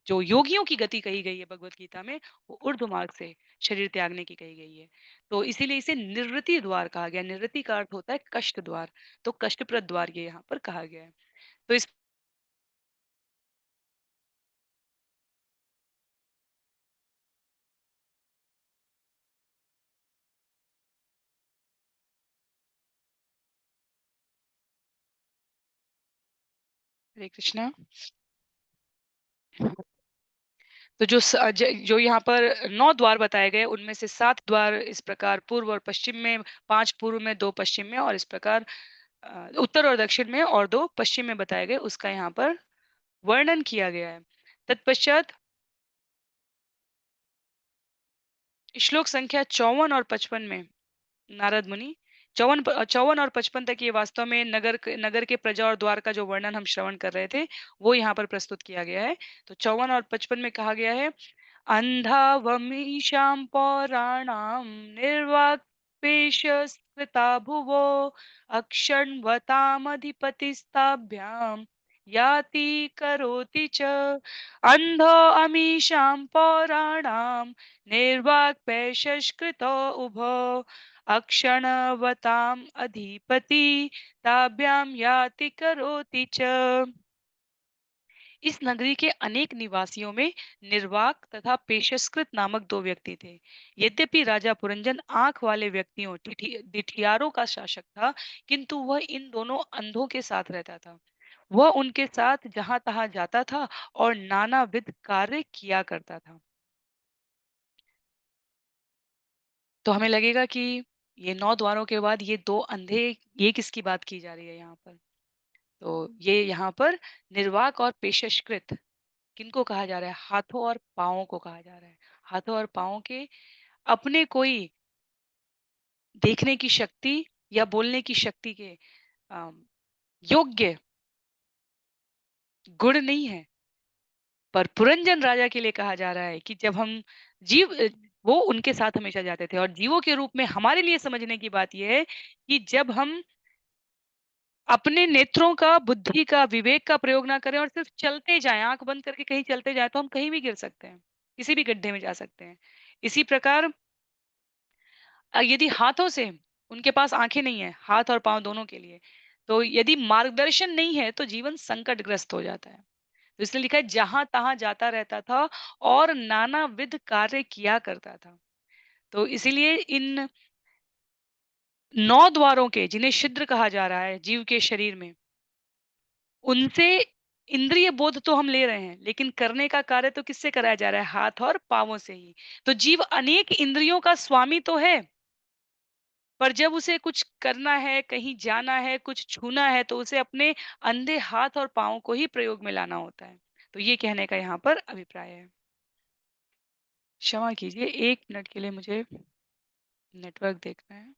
जो योगियों की गति कही गई है भगवत गीता में, वो ऊर्ध्व मार्ग से शरीर त्यागने की कही गई है। तो इसीलिए इसे निवृत्ति द्वार कहा गया। निवृत्ति का अर्थ होता है कष्ट द्वार। तो कष्टप्रद द्वार ये यहाँ पर कहा गया है। तो इस हरे कृष्णा। तो जो यहाँ पर 9 द्वार बताए गए, उनमें से 7 द्वार इस प्रकार पूर्व और पश्चिम में, 5 पूर्व में, 2 पश्चिम में, और इस प्रकार उत्तर और दक्षिण में और 2 पश्चिम में बताए गए, उसका यहाँ पर वर्णन किया गया है। तत्पश्चात श्लोक संख्या 54 और 55 में नारद मुनि 54 और 55 तक, ये वास्तव में नगर के प्रजा और द्वार का जो वर्णन हम श्रवण कर रहे थे, वो यहाँ पर प्रस्तुत किया गया है। तो 54 और 55 में कहा गया है, अन्धावमीशां पौराणां निर्वाक्पेशस्कृता भुवो अक्षण्वतामधिपतिस्ताभ्यां याति करोति च। अन्धो अमीशां पौराणां निर्वाक्पेशस्कृतो उभो अक्षणवताम् अधिपति ताभ्यां याति करोति च। इस नगरी के अनेक निवासियों में निर्वाक तथा पेशस्कृत नामक 2 व्यक्ति थे। यद्यपि राजा पुरंजन आंख वाले व्यक्तियों डिठियारों का शासक था, किंतु वह इन दोनों अंधों के साथ रहता था। वह उनके साथ जहां तहां जाता था और नानाविध कार्य किया करता था। तो हमें लगेगा कि ये 9 द्वारों के बाद ये 2 अंधे, ये किसकी बात की जा रही है यहाँ पर? तो ये यहाँ पर निर्वाक और पेशस्कृत किनको कहा जा रहा है? हाथों और पाँवों को कहा जा रहा है। हाथों और पाँवों के अपने कोई देखने की शक्ति या बोलने की शक्ति के अम, योग्य गुण नहीं है। पर पुरंजन राजा के लिए कहा जा रहा है कि जब हम वो उनके साथ हमेशा जाते थे, और जीवों के रूप में हमारे लिए समझने की बात ये है कि जब हम अपने नेत्रों का, बुद्धि का, विवेक का प्रयोग ना करें और सिर्फ चलते जाएँ, आँख बंद करके कहीं चलते जाएँ, तो हम कहीं भी गिर सकते हैं, किसी भी गड्ढे में जा सकते हैं। इसी प्रकार यदि हाथों से उनके पास आँखें नहीं हैं, हाथ और पाँव दोनों के लिए, तो यदि मार्गदर्शन नहीं है, तो जीवन संकटग्रस्त हो जाता है। तो इसलिए लिखा है जहाँ-तहाँ जाता रहता था और नानाविध कार्य किया करता था। तो इसीलिए इन 9 द्वारों के जिन्हें छिद्र कहा जा रहा है जीव के शरीर में, उनसे इंद्रिय बोध तो हम ले रहे हैं, लेकिन करने का कार्य तो किससे कराया जा रहा है? हाथ और पाँवों से ही। तो जीव अनेक इंद्रियों का स्वामी तो है, पर जब उसे कुछ करना है, कहीं जाना है, कुछ छूना है, तो उसे अपने अंधे हाथ और पाँव को ही प्रयोग में लाना होता है। तो ये कहने का यहाँ पर अभिप्राय है। क्षमा कीजिए, 1 मिनट के लिए मुझे नेटवर्क देखना है।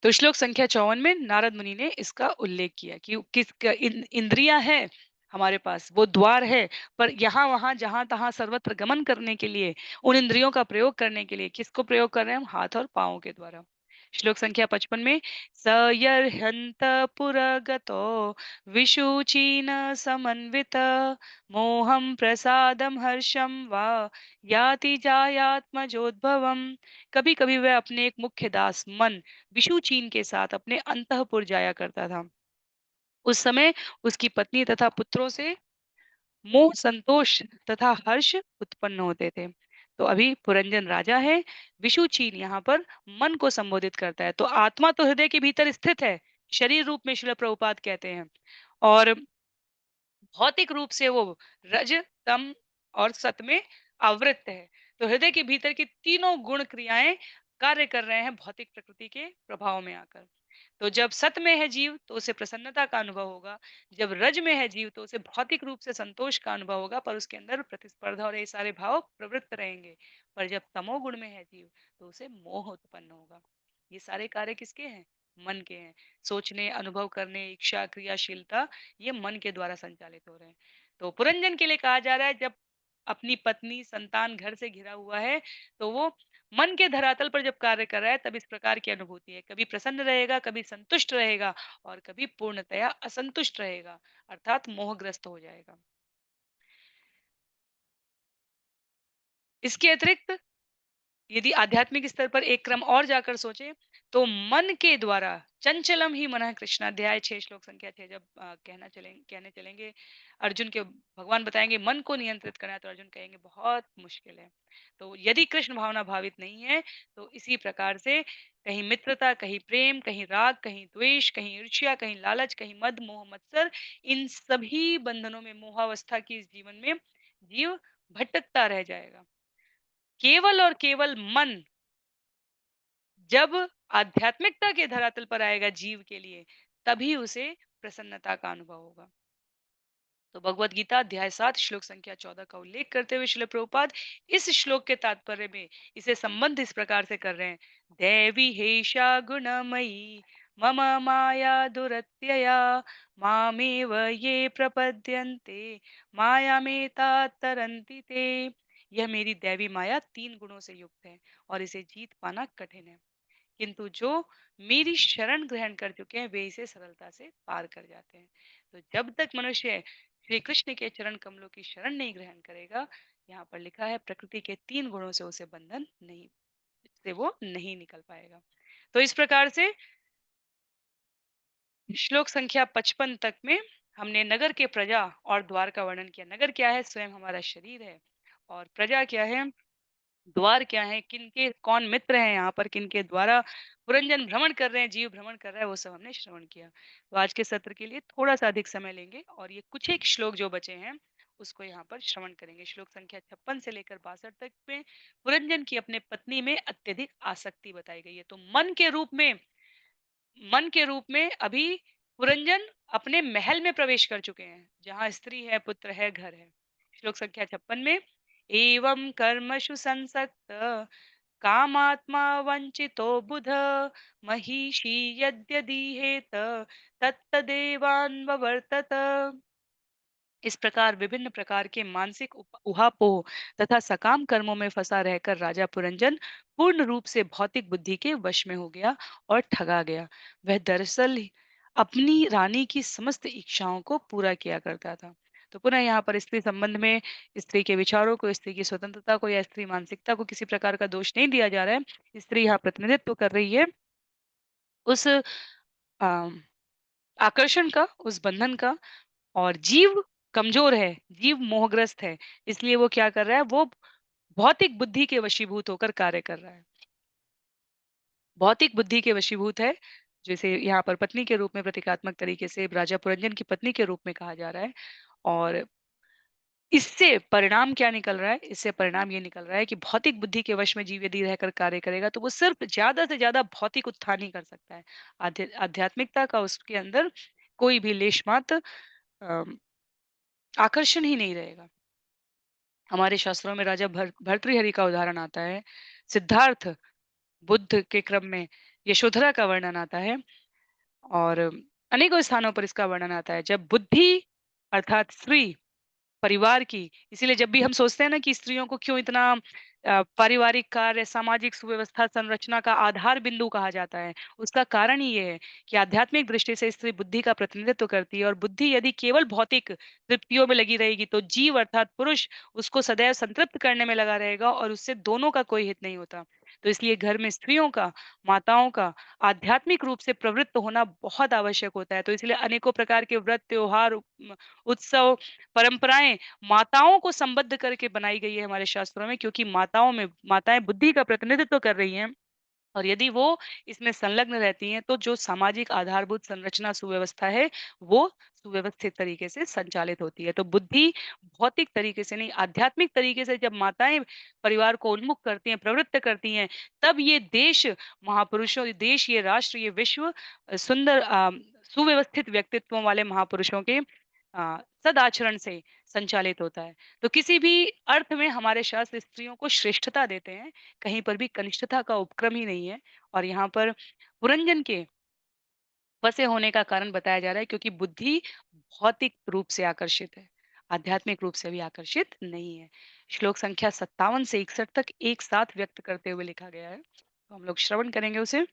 तो श्लोक संख्या 54 में नारद मुनि ने इसका उल्लेख किया कि इंद्रियां है हमारे पास, वो द्वार है, पर यहाँ वहां जहां तहां सर्वत्र गमन करने के लिए, उन इंद्रियों का प्रयोग करने के लिए किसको प्रयोग कर रहे हैं हम? हाथ और पाँव के द्वारा। श्लोक संख्या 55 में सयर्हंत पुरगतो विशुचीन समन्वित मोहम प्रसादम हर्षम वा याति जायात्मजोद्भवम। कभी कभी वह अपने एक मुख्य दास मन विशुचीन के साथ अपने अंतःपुर जाया करता था। उस समय उसकी पत्नी तथा पुत्रों से मोह, संतोष तथा हर्ष उत्पन्न होते थे। तो अभी पुरंजन राजा है, विशुचीन यहाँ पर मन को संबोधित करता है। तो आत्मा तो हृदय के भीतर स्थित है, शरीर रूप में श्रील प्रभुपाद कहते हैं, और भौतिक रूप से वो रज, तम और सत में आवृत है। तो हृदय के भीतर की तीनों गुण क्रियाएं कार्य कर रहे हैं भौतिक प्रकृति के प्रभाव में आकर। तो जब सत में है जीव तो उसे प्रसन्नता का अनुभव होगा, जब रज में है जीव तो उसे भौतिक रूप से संतोष का अनुभव होगा, पर उसके अंदर प्रतिस्पर्धा और ये सारे भाव प्रवृत्त रहेंगे। पर जब तमोगुण में है जीव तो उसे मोह उत्पन्न होगा। ये सारे कार्य किसके हैं? मन के हैं। सोचने, अनुभव करने, इच्छा, क्रियाशीलता, ये मन के द्वारा संचालित हो रहे हैं। तो पुरंजन के लिए कहा जा रहा है जब अपनी पत्नी, संतान घर से घिरा हुआ है, तो वो मन के धरातल पर जब कार्य कर रहा है तब इस प्रकार की अनुभूति है। कभी प्रसन्न रहेगा, कभी संतुष्ट रहेगा और कभी पूर्णतया असंतुष्ट रहेगा, अर्थात मोहग्रस्त हो जाएगा। इसके अतिरिक्त यदि आध्यात्मिक स्तर पर एक क्रम और जाकर सोचे, तो मन के द्वारा चंचलम ही मनः कृष्ण, अध्याय 6 श्लोक संख्या 6 जब कहने चलेंगे, अर्जुन के भगवान बताएंगे मन को नियंत्रित करना है, तो अर्जुन कहेंगे बहुत मुश्किल है। तो यदि कृष्ण भावना भावित नहीं है, तो इसी प्रकार से कहीं मित्रता, कहीं प्रेम, कहीं राग, कहीं द्वेष, कहीं ईर्ष्या, कहीं लालच, कहीं मद, मोह, मत्सर, इन सभी बंधनों में, मोहावस्था की इस जीवन में जीव भटकता रह जाएगा। केवल और केवल मन जब आध्यात्मिकता के धरातल पर आएगा जीव के लिए, तभी उसे प्रसन्नता का अनुभव होगा। तो भगवत गीता अध्याय 7 श्लोक संख्या 14 का उल्लेख करते हुए श्रील प्रभुपाद इस श्लोक के तात्पर्य में इसे संबंध इस प्रकार से कर रहे हैं। देवी हेषा गुणमयी मम माया दुरत्यया मामेव ये प्रपद्यन्ते माया में तरंति ते। यह मेरी दैवी माया 3 गुणों से युक्त है और इसे जीत पाना कठिन है, किंतु जो मेरी शरण ग्रहण कर चुके हैं वे इसे सरलता से पार कर जाते हैं। तो जब तक मनुष्य श्री कृष्ण के चरण कमलों की शरण नहीं ग्रहण करेगा, यहाँ पर लिखा है प्रकृति के 3 गुणों से उसे बंधन नहीं, से वो नहीं निकल पाएगा। तो इस प्रकार से श्लोक संख्या 55 तक में हमने नगर के प्रजा और द्वार का वर्णन किया। नगर क्या है? स्वयं हमारा शरीर है। और प्रजा क्या है? द्वार क्या है, किनके कौन मित्र हैं यहाँ पर, किनके द्वारा पुरंजन भ्रमण कर रहे हैं, जीव भ्रमण कर रहा है, वो सब हमने श्रवण किया। तो आज के सत्र के लिए थोड़ा सा अधिक समय लेंगे और ये कुछ एक श्लोक जो बचे हैं उसको यहाँ पर श्रवण करेंगे। श्लोक संख्या 56 से लेकर 62 तक में पुरंजन की अपने पत्नी में अत्यधिक आसक्ति बताई गई है। तो मन के रूप में अभी पुरंजन अपने महल में प्रवेश कर चुके हैं, जहाँ स्त्री है, पुत्र है, घर है। श्लोक संख्या 56 में एवं कर्मशु संसक्त कामात्मा वञ्चितो बुध महिषी यद्यदीहेत तत्तदेवान्ववर्तत। इस प्रकार विभिन्न प्रकार के मानसिक उहापोह तथा सकाम कर्मों में फंसा रहकर राजा पुरंजन पूर्ण रूप से भौतिक बुद्धि के वश में हो गया और ठगा गया। वह दरअसल अपनी रानी की समस्त इच्छाओं को पूरा किया करता था। तो पुनः यहाँ पर स्त्री संबंध में स्त्री के विचारों को, स्त्री की स्वतंत्रता को या स्त्री मानसिकता को किसी प्रकार का दोष नहीं दिया जा रहा है। स्त्री यहाँ प्रतिनिधित्व कर रही है उस आकर्षण का, उस बंधन का। और जीव कमज़ोर है, जीव मोहग्रस्त है, इसलिए वो क्या कर रहा है, वो भौतिक बुद्धि के वशीभूत होकर कार्य कर रहा है। भौतिक बुद्धि के वशीभूत है, जैसे यहाँ पर पत्नी के रूप में प्रतीकात्मक तरीके से राजा पुरंजन की पत्नी के रूप में कहा जा रहा है। और इससे परिणाम क्या निकल रहा है? इससे परिणाम ये निकल रहा है कि भौतिक बुद्धि के वश में जीव यदि रहकर कार्य करेगा, तो वो सिर्फ़ ज़्यादा से ज़्यादा भौतिक उत्थान ही कर सकता है। आध्यात्मिकता का उसके अंदर कोई भी लेश मात्र अ, आकर्षण ही नहीं रहेगा। हमारे शास्त्रों में राजा भर्तृहरि का उदाहरण आता है। सिद्धार्थ बुद्ध के क्रम में यशोधरा का वर्णन आता है और अनेकों स्थानों पर इसका वर्णन आता है। जब बुद्धि अर्थात स्त्री परिवार की, इसीलिए जब भी हम सोचते हैं ना कि स्त्रियों को क्यों इतना पारिवारिक कार्य, सामाजिक सुव्यवस्था संरचना का आधार बिंदु कहा जाता है, उसका कारण ही ये है कि आध्यात्मिक दृष्टि से स्त्री बुद्धि का प्रतिनिधित्व करती है और बुद्धि यदि केवल भौतिक तृप्तियों में लगी रहेगी, तो जीव अर्थात पुरुष उसको सदैव संतृप्त करने में लगा रहेगा और उससे दोनों का कोई हित नहीं होता। तो इसलिए घर में स्त्रियों का, माताओं का आध्यात्मिक रूप से प्रवृत्त होना बहुत आवश्यक होता है। तो इसलिए अनेकों प्रकार के व्रत, त्योहार, उत्सव, परंपराएं माताओं को संबद्ध करके बनाई गई है हमारे शास्त्रों में, क्योंकि माताएं बुद्धि का प्रतिनिधित्व कर रही हैं। और यदि वो इसमें संलग्न रहती हैं, तो जो सामाजिक आधारभूत संरचना सुव्यवस्था है, वो सुव्यवस्थित तरीके से संचालित होती है। तो बुद्धि भौतिक तरीके से नहीं, आध्यात्मिक तरीके से जब माताएं परिवार को उन्मुख करती हैं, प्रवृत्त करती हैं, तब ये देश महापुरुषों, ये देश, ये राष्ट्र, ये विश्व सुंदर सुव्यवस्थित व्यक्तित्वों वाले महापुरुषों के सदाचरण से संचालित होता है। तो किसी भी अर्थ में हमारे शास्त्र स्त्रियों को श्रेष्ठता देते हैं, कहीं पर भी कनिष्ठता का उपक्रम ही नहीं है। और यहाँ पर पुरंजन के फँसे होने का कारण बताया जा रहा है, क्योंकि बुद्धि भौतिक रूप से आकर्षित है, आध्यात्मिक रूप से भी आकर्षित नहीं है। श्लोक संख्या 57 से 61 तक एक साथ व्यक्त करते हुए लिखा गया है। तो हम लोग श्रवण करेंगे उसे।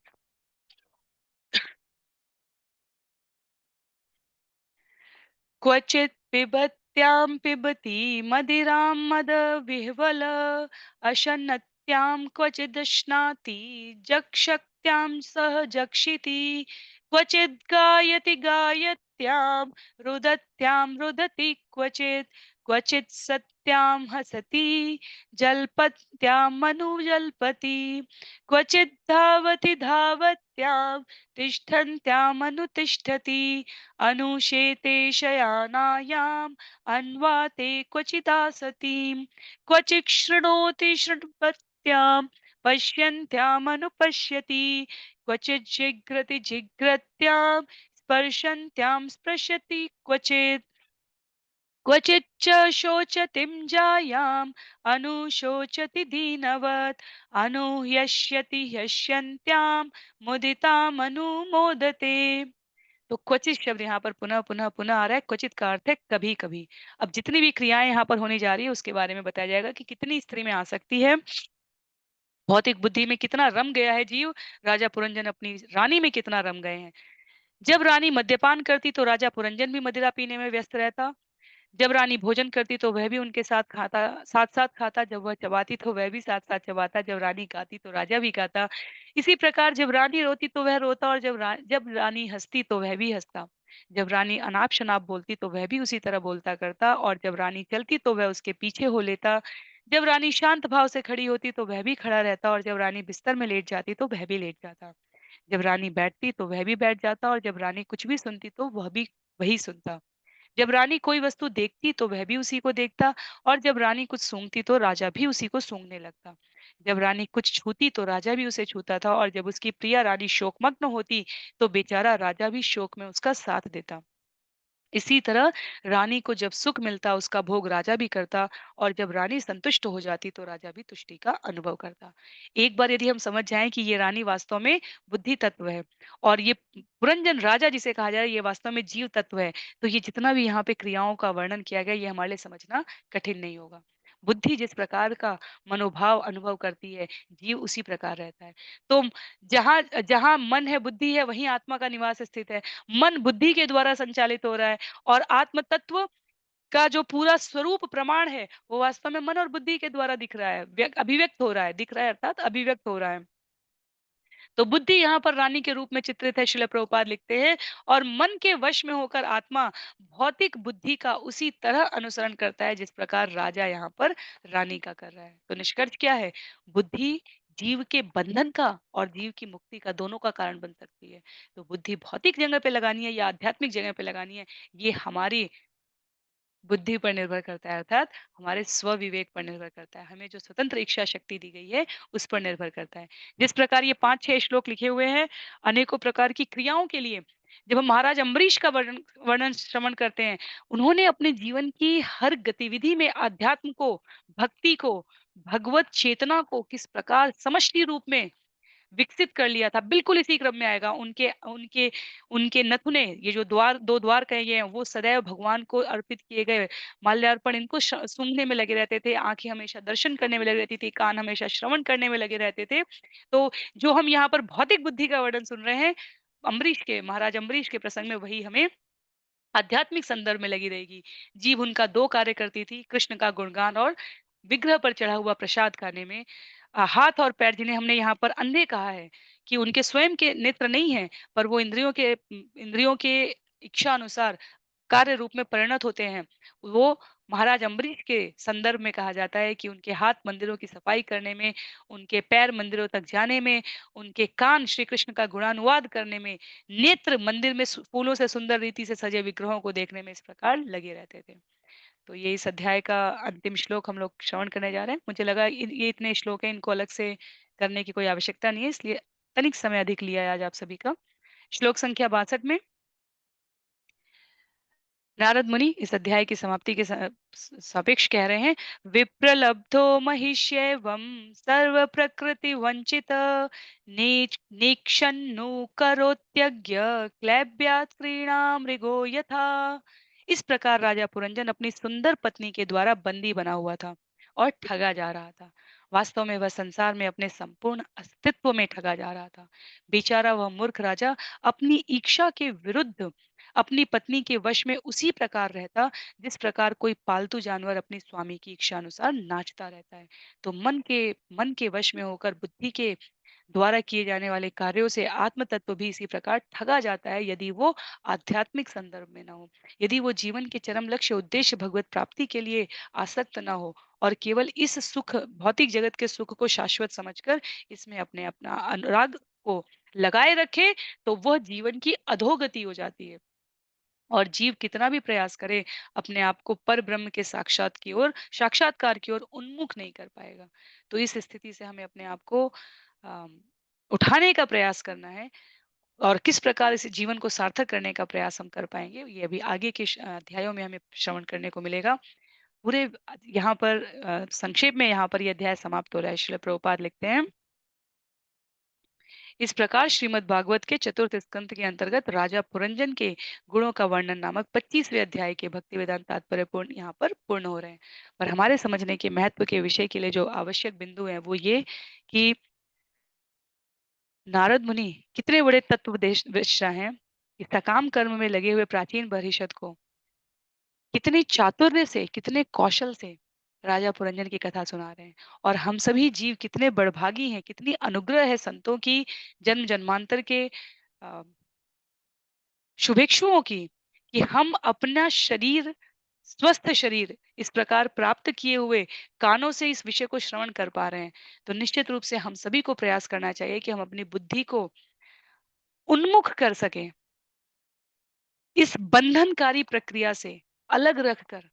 क्वचित् पिबत्यां पिबति मदिरां मदविह्वल अशनत्यां क्वचिदश्नाति जक्षक्त्यां सह जक्षिति क्वचिद् गायति गायत्यां रुदत्यां रुदति क्वचित् क्वचित् सत्यां हसति जल्पत्यामनुजल्पति क्वचिद् धावति धावत्यां तिष्ठन्त्यामनुतिष्ठति अनुशेते शयानायाम् अन्वाते क्वचिदासतीं क्वचित् शृणोति शृण्वत्यां पश्यन्त्यामनुपश्यति क्वचित् जिघ्रति जिघ्रत्यां स्पर्शन्त्यां स्पृशति क्वचित् क्वचिच्च शोचतीं जायाम् अनुशोचति दीनवत् अनुह्यश्यति ह्यश्यन्त्यां मुदितामनुमोदते। तो क्वचित शब्द यहाँ पर पुनः पुनः पुनः आ रहा है। क्वचित का अर्थ है कभी कभी। अब जितनी भी क्रियाएं यहाँ पर होने जा रही है, उसके बारे में बताया जाएगा कि कितनी स्त्री में आ सकती है, भौतिक बुद्धि में कितना रम गया है जीव, राजा पुरंजन अपनी रानी में कितना रम गए हैं। जब रानी मद्यपान करती तो राजा पुरंजन भी मदिरा पीने में व्यस्त रहता। जब रानी भोजन करती तो वह भी उनके साथ खाता, साथ-साथ खाता। जब वह चबाती तो वह भी साथ-साथ चबाता। जब रानी गाती तो राजा भी गाता। इसी प्रकार जब रानी रोती तो वह रोता और जब रानी हँसती तो वह भी हँसता। जब रानी अनाप-शनाप बोलती तो वह भी उसी तरह बोलता करता और जब रानी चलती तो वह उसके पीछे हो लेता। जब रानी शांत भाव से खड़ी होती तो वह भी खड़ा रहता और जब रानी बिस्तर में लेट जाती तो वह भी लेट जाता। जब रानी बैठती तो वह भी बैठ जाता और जब रानी कुछ भी सुनती तो वह भी वही सुनता। जब रानी कोई वस्तु देखती तो वह भी उसी को देखता और जब रानी कुछ सूंघती तो राजा भी उसी को सूंघने लगता। जब रानी कुछ छूती तो राजा भी उसे छूता था और जब उसकी प्रिया रानी शोकमग्न होती तो बेचारा राजा भी शोक में उसका साथ देता। इसी तरह रानी को जब सुख मिलता उसका भोग राजा भी करता, और जब रानी संतुष्ट हो जाती तो राजा भी तुष्टि का अनुभव करता। एक बार यदि हम समझ जाएं कि ये रानी वास्तव में बुद्धि तत्व है और ये पुरंजन राजा जिसे कहा जाए ये वास्तव में जीव तत्व है, तो ये जितना भी यहाँ पे क्रियाओं का वर्णन किया गया ये हमारे लिए समझना कठिन नहीं होगा। बुद्धि जिस प्रकार का मनोभाव अनुभव करती है, जीव उसी प्रकार रहता है। तो जहाँ जहाँ मन है, बुद्धि है, वहीं आत्मा का निवास स्थित है। मन बुद्धि के द्वारा संचालित हो रहा है और आत्म तत्व का जो पूरा स्वरूप प्रमाण है, वो वास्तव में मन और बुद्धि के द्वारा दिख रहा है, अभिव्यक्त हो रहा है, दिख रहा है अर्थात अभिव्यक्त हो रहा है। तो बुद्धि यहाँ पर रानी के रूप में चित्रित है, श्रील प्रभुपाद लिखते हैं, और मन के वश में होकर आत्मा भौतिक बुद्धि का उसी तरह अनुसरण करता है जिस प्रकार राजा यहाँ पर रानी का कर रहा है। तो निष्कर्ष क्या है? बुद्धि जीव के बंधन का और जीव की मुक्ति का दोनों का कारण बन सकती है। तो बुद्धि भौतिक जगह पे लगानी है या आध्यात्मिक जगह पे लगानी है, ये हमारी बुद्धि पर निर्भर करता है, अर्थात हमारे स्व विवेक पर निर्भर करता है। हमें जो स्वतंत्र इच्छा शक्ति दी गई है, उस पर निर्भर करता है। जिस प्रकार ये 5-6 श्लोक लिखे हुए हैं, अनेकों प्रकार की क्रियाओं के लिए, जब हम महाराज अम्बरीश का वर्णन वर्णन श्रवण करते हैं, उन्होंने अपने जीवन की हर गतिविधि में अध्यात्म को, भक्ति को, भगवत चेतना को किस प्रकार समष्टि रूप में विकसित कर लिया था, बिल्कुल इसी क्रम में आएगा। उनके उनके उनके नथुने, ये जो द्वार 2 द्वार कहे गए हैं, वो सदैव भगवान को अर्पित किए गए माल्यार्पण इनको सूंघने में लगे रहते थे, आँखें हमेशा दर्शन करने में लगी रहती थी, कान हमेशा श्रवण करने में लगे रहते थे। तो जो हम यहाँ पर भौतिक बुद्धि का वर्णन सुन रहे हैं, अम्बरीश के, महाराज अम्बरीश के प्रसंग में वही हमें आध्यात्मिक संदर्भ में लगी रहेगी। जीव उनका 2 कार्य करती थी, कृष्ण का गुणगान और विग्रह पर चढ़ा हुआ प्रसाद खाने में। हाथ और पैर जिन्हें हमने यहाँ पर अंधे कहा है कि उनके स्वयं के नेत्र नहीं हैं, पर वो इंद्रियों के इच्छा अनुसार कार्य रूप में परिणत होते हैं। वो महाराज अम्बरीश के संदर्भ में कहा जाता है कि उनके हाथ मंदिरों की सफाई करने में, उनके पैर मंदिरों तक जाने में, उनके कान श्री कृष्ण का गुणानुवाद करने में, नेत्र मंदिर में फूलों से सुंदर रीति से सजे विग्रहों को देखने में इस प्रकार लगे रहते थे। तो ये इस अध्याय का अंतिम श्लोक हम लोग श्रवण करने जा रहे हैं। मुझे लगा ये इतने श्लोक हैं, इनको अलग से करने की कोई आवश्यकता नहीं है, इसलिए तनिक समय अधिक लिया है आज आप सभी का। श्लोक संख्या 62 में नारद मुनि इस अध्याय की समाप्ति के सापेक्ष कह रहे हैं, विप्रलब्धो महिष्येवं सर्व प्रकृति वंचित नेक्षन्नु करोत्यज्ञ क्लैब्यात् क्रीणाम मृगो यथा। इस प्रकार राजा पुरंजन अपनी सुंदर पत्नी के द्वारा बंदी बना हुआ था और ठगा जा रहा था। वास्तव में वह संसार में अपने संपूर्ण अस्तित्व में ठगा जा रहा था। बेचारा वह मूर्ख राजा अपनी इच्छा के विरुद्ध अपनी पत्नी के वश में उसी प्रकार रहता जिस प्रकार कोई पालतू जानवर अपने स्वामी की इच्छा अनुसार नाचता रहता है। तो मन के वश में होकर बुद्धि के द्वारा किए जाने वाले कार्यों से आत्म तत्व भी इसी प्रकार ठगा जाता है यदि वो आध्यात्मिक संदर्भ में ना हो, यदि वो जीवन के चरम लक्ष्य उद्देश्य भगवत प्राप्ति के लिए आसक्त ना हो और केवल इस सुख भौतिक जगत के सुख को शाश्वत समझकर इसमें अपने अपना अनुराग को लगाए रखे, तो वह जीवन की अधोगति हो जाती है और जीव कितना भी प्रयास करे अपने आप को पर ब्रह्म के साक्षात्कार की ओर उन्मुख नहीं कर पाएगा। तो इस स्थिति से हमें अपने आप को अम, उठाने का प्रयास करना है और किस प्रकार इस जीवन को सार्थक करने का प्रयास हम कर पाएंगे ये अभी आगे के अध्यायों में हमें श्रवण करने को मिलेगा। पूरे यहाँ पर संक्षेप में यहाँ पर यह अध्याय समाप्त हो रहा है। श्रील प्रभुपाद लिखते हैं, इस प्रकार श्रीमद् भागवत के चतुर्थ स्कंध के अंतर्गत राजा पुरंजन के गुणों का वर्णन नामक 25वें अध्याय के भक्ति वेदांत तात्पर्य पूर्ण यहाँ पर पूर्ण हो रहे हैं। पर हमारे समझने के महत्व के विषय के लिए जो आवश्यक बिंदु है वो ये कि नारद मुनि कितने बड़े तत्वदृष्टा हैं कि सकाम कर्म में लगे हुए प्राचीन बहिषद को कितने चातुर्य से, कितने कौशल से राजा पुरंजन की कथा सुना रहे हैं। और हम सभी जीव कितने बड़भागी हैं, कितनी अनुग्रह है संतों की, जन्म जन्मांतर के अ, शुभेच्छुओं की, कि हम अपना शरीर, स्वस्थ शरीर इस प्रकार प्राप्त किए हुए कानों से इस विषय को श्रवण कर पा रहे हैं। तो निश्चित रूप से हम सभी को प्रयास करना चाहिए कि हम अपनी बुद्धि को उन्मुख कर सकें इस बंधनकारी प्रक्रिया से अलग रखकर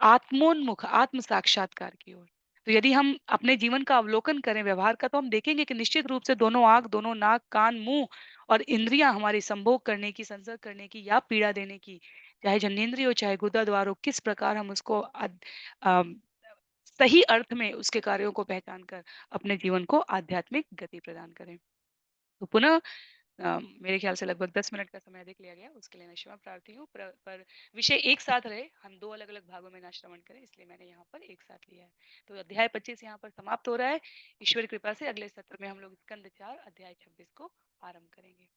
आत्मोन्मुख, आत्म साक्षात्कार की ओर। तो यदि हम अपने जीवन का अवलोकन करें व्यवहार का, तो हम देखेंगे कि निश्चित रूप से दोनों आँख, दोनों नाक, कान, मुँह और इंद्रियाँ हमारी संभोग करने की, संसर्ग करने की या पीड़ा देने की, चाहे जननेंद्रिय हो, चाहे गुदा द्वार हो, किस प्रकार हम उसको अम, सही अर्थ में उसके कार्यों को पहचान कर अपने जीवन को आध्यात्मिक गति प्रदान करें। तो पुनः मेरे ख्याल से लगभग 10 मिनट का समय अधिक लिया गया, उसके लिए मैं क्षमा प्रार्थी हूँ। पर विषय एक साथ रहे, हम 2 अलग-अलग भागों में ना श्रवण करें, इसलिए मैंने यहाँ पर एक साथ लिया है। तो अध्याय 25 यहाँ पर समाप्त हो रहा है। ईश्वर की कृपा से अगले सत्र में हम लोग स्कंद 4 अध्याय 26 को आरंभ करेंगे।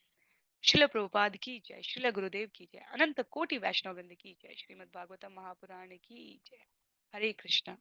श्रील प्रभुपाद की जय, श्रील गुरुदेव की जय, अनंत कोटि वैष्णव वृंद की जय, श्रीमद् भागवतम महापुराण की जय। हरे कृष्णा।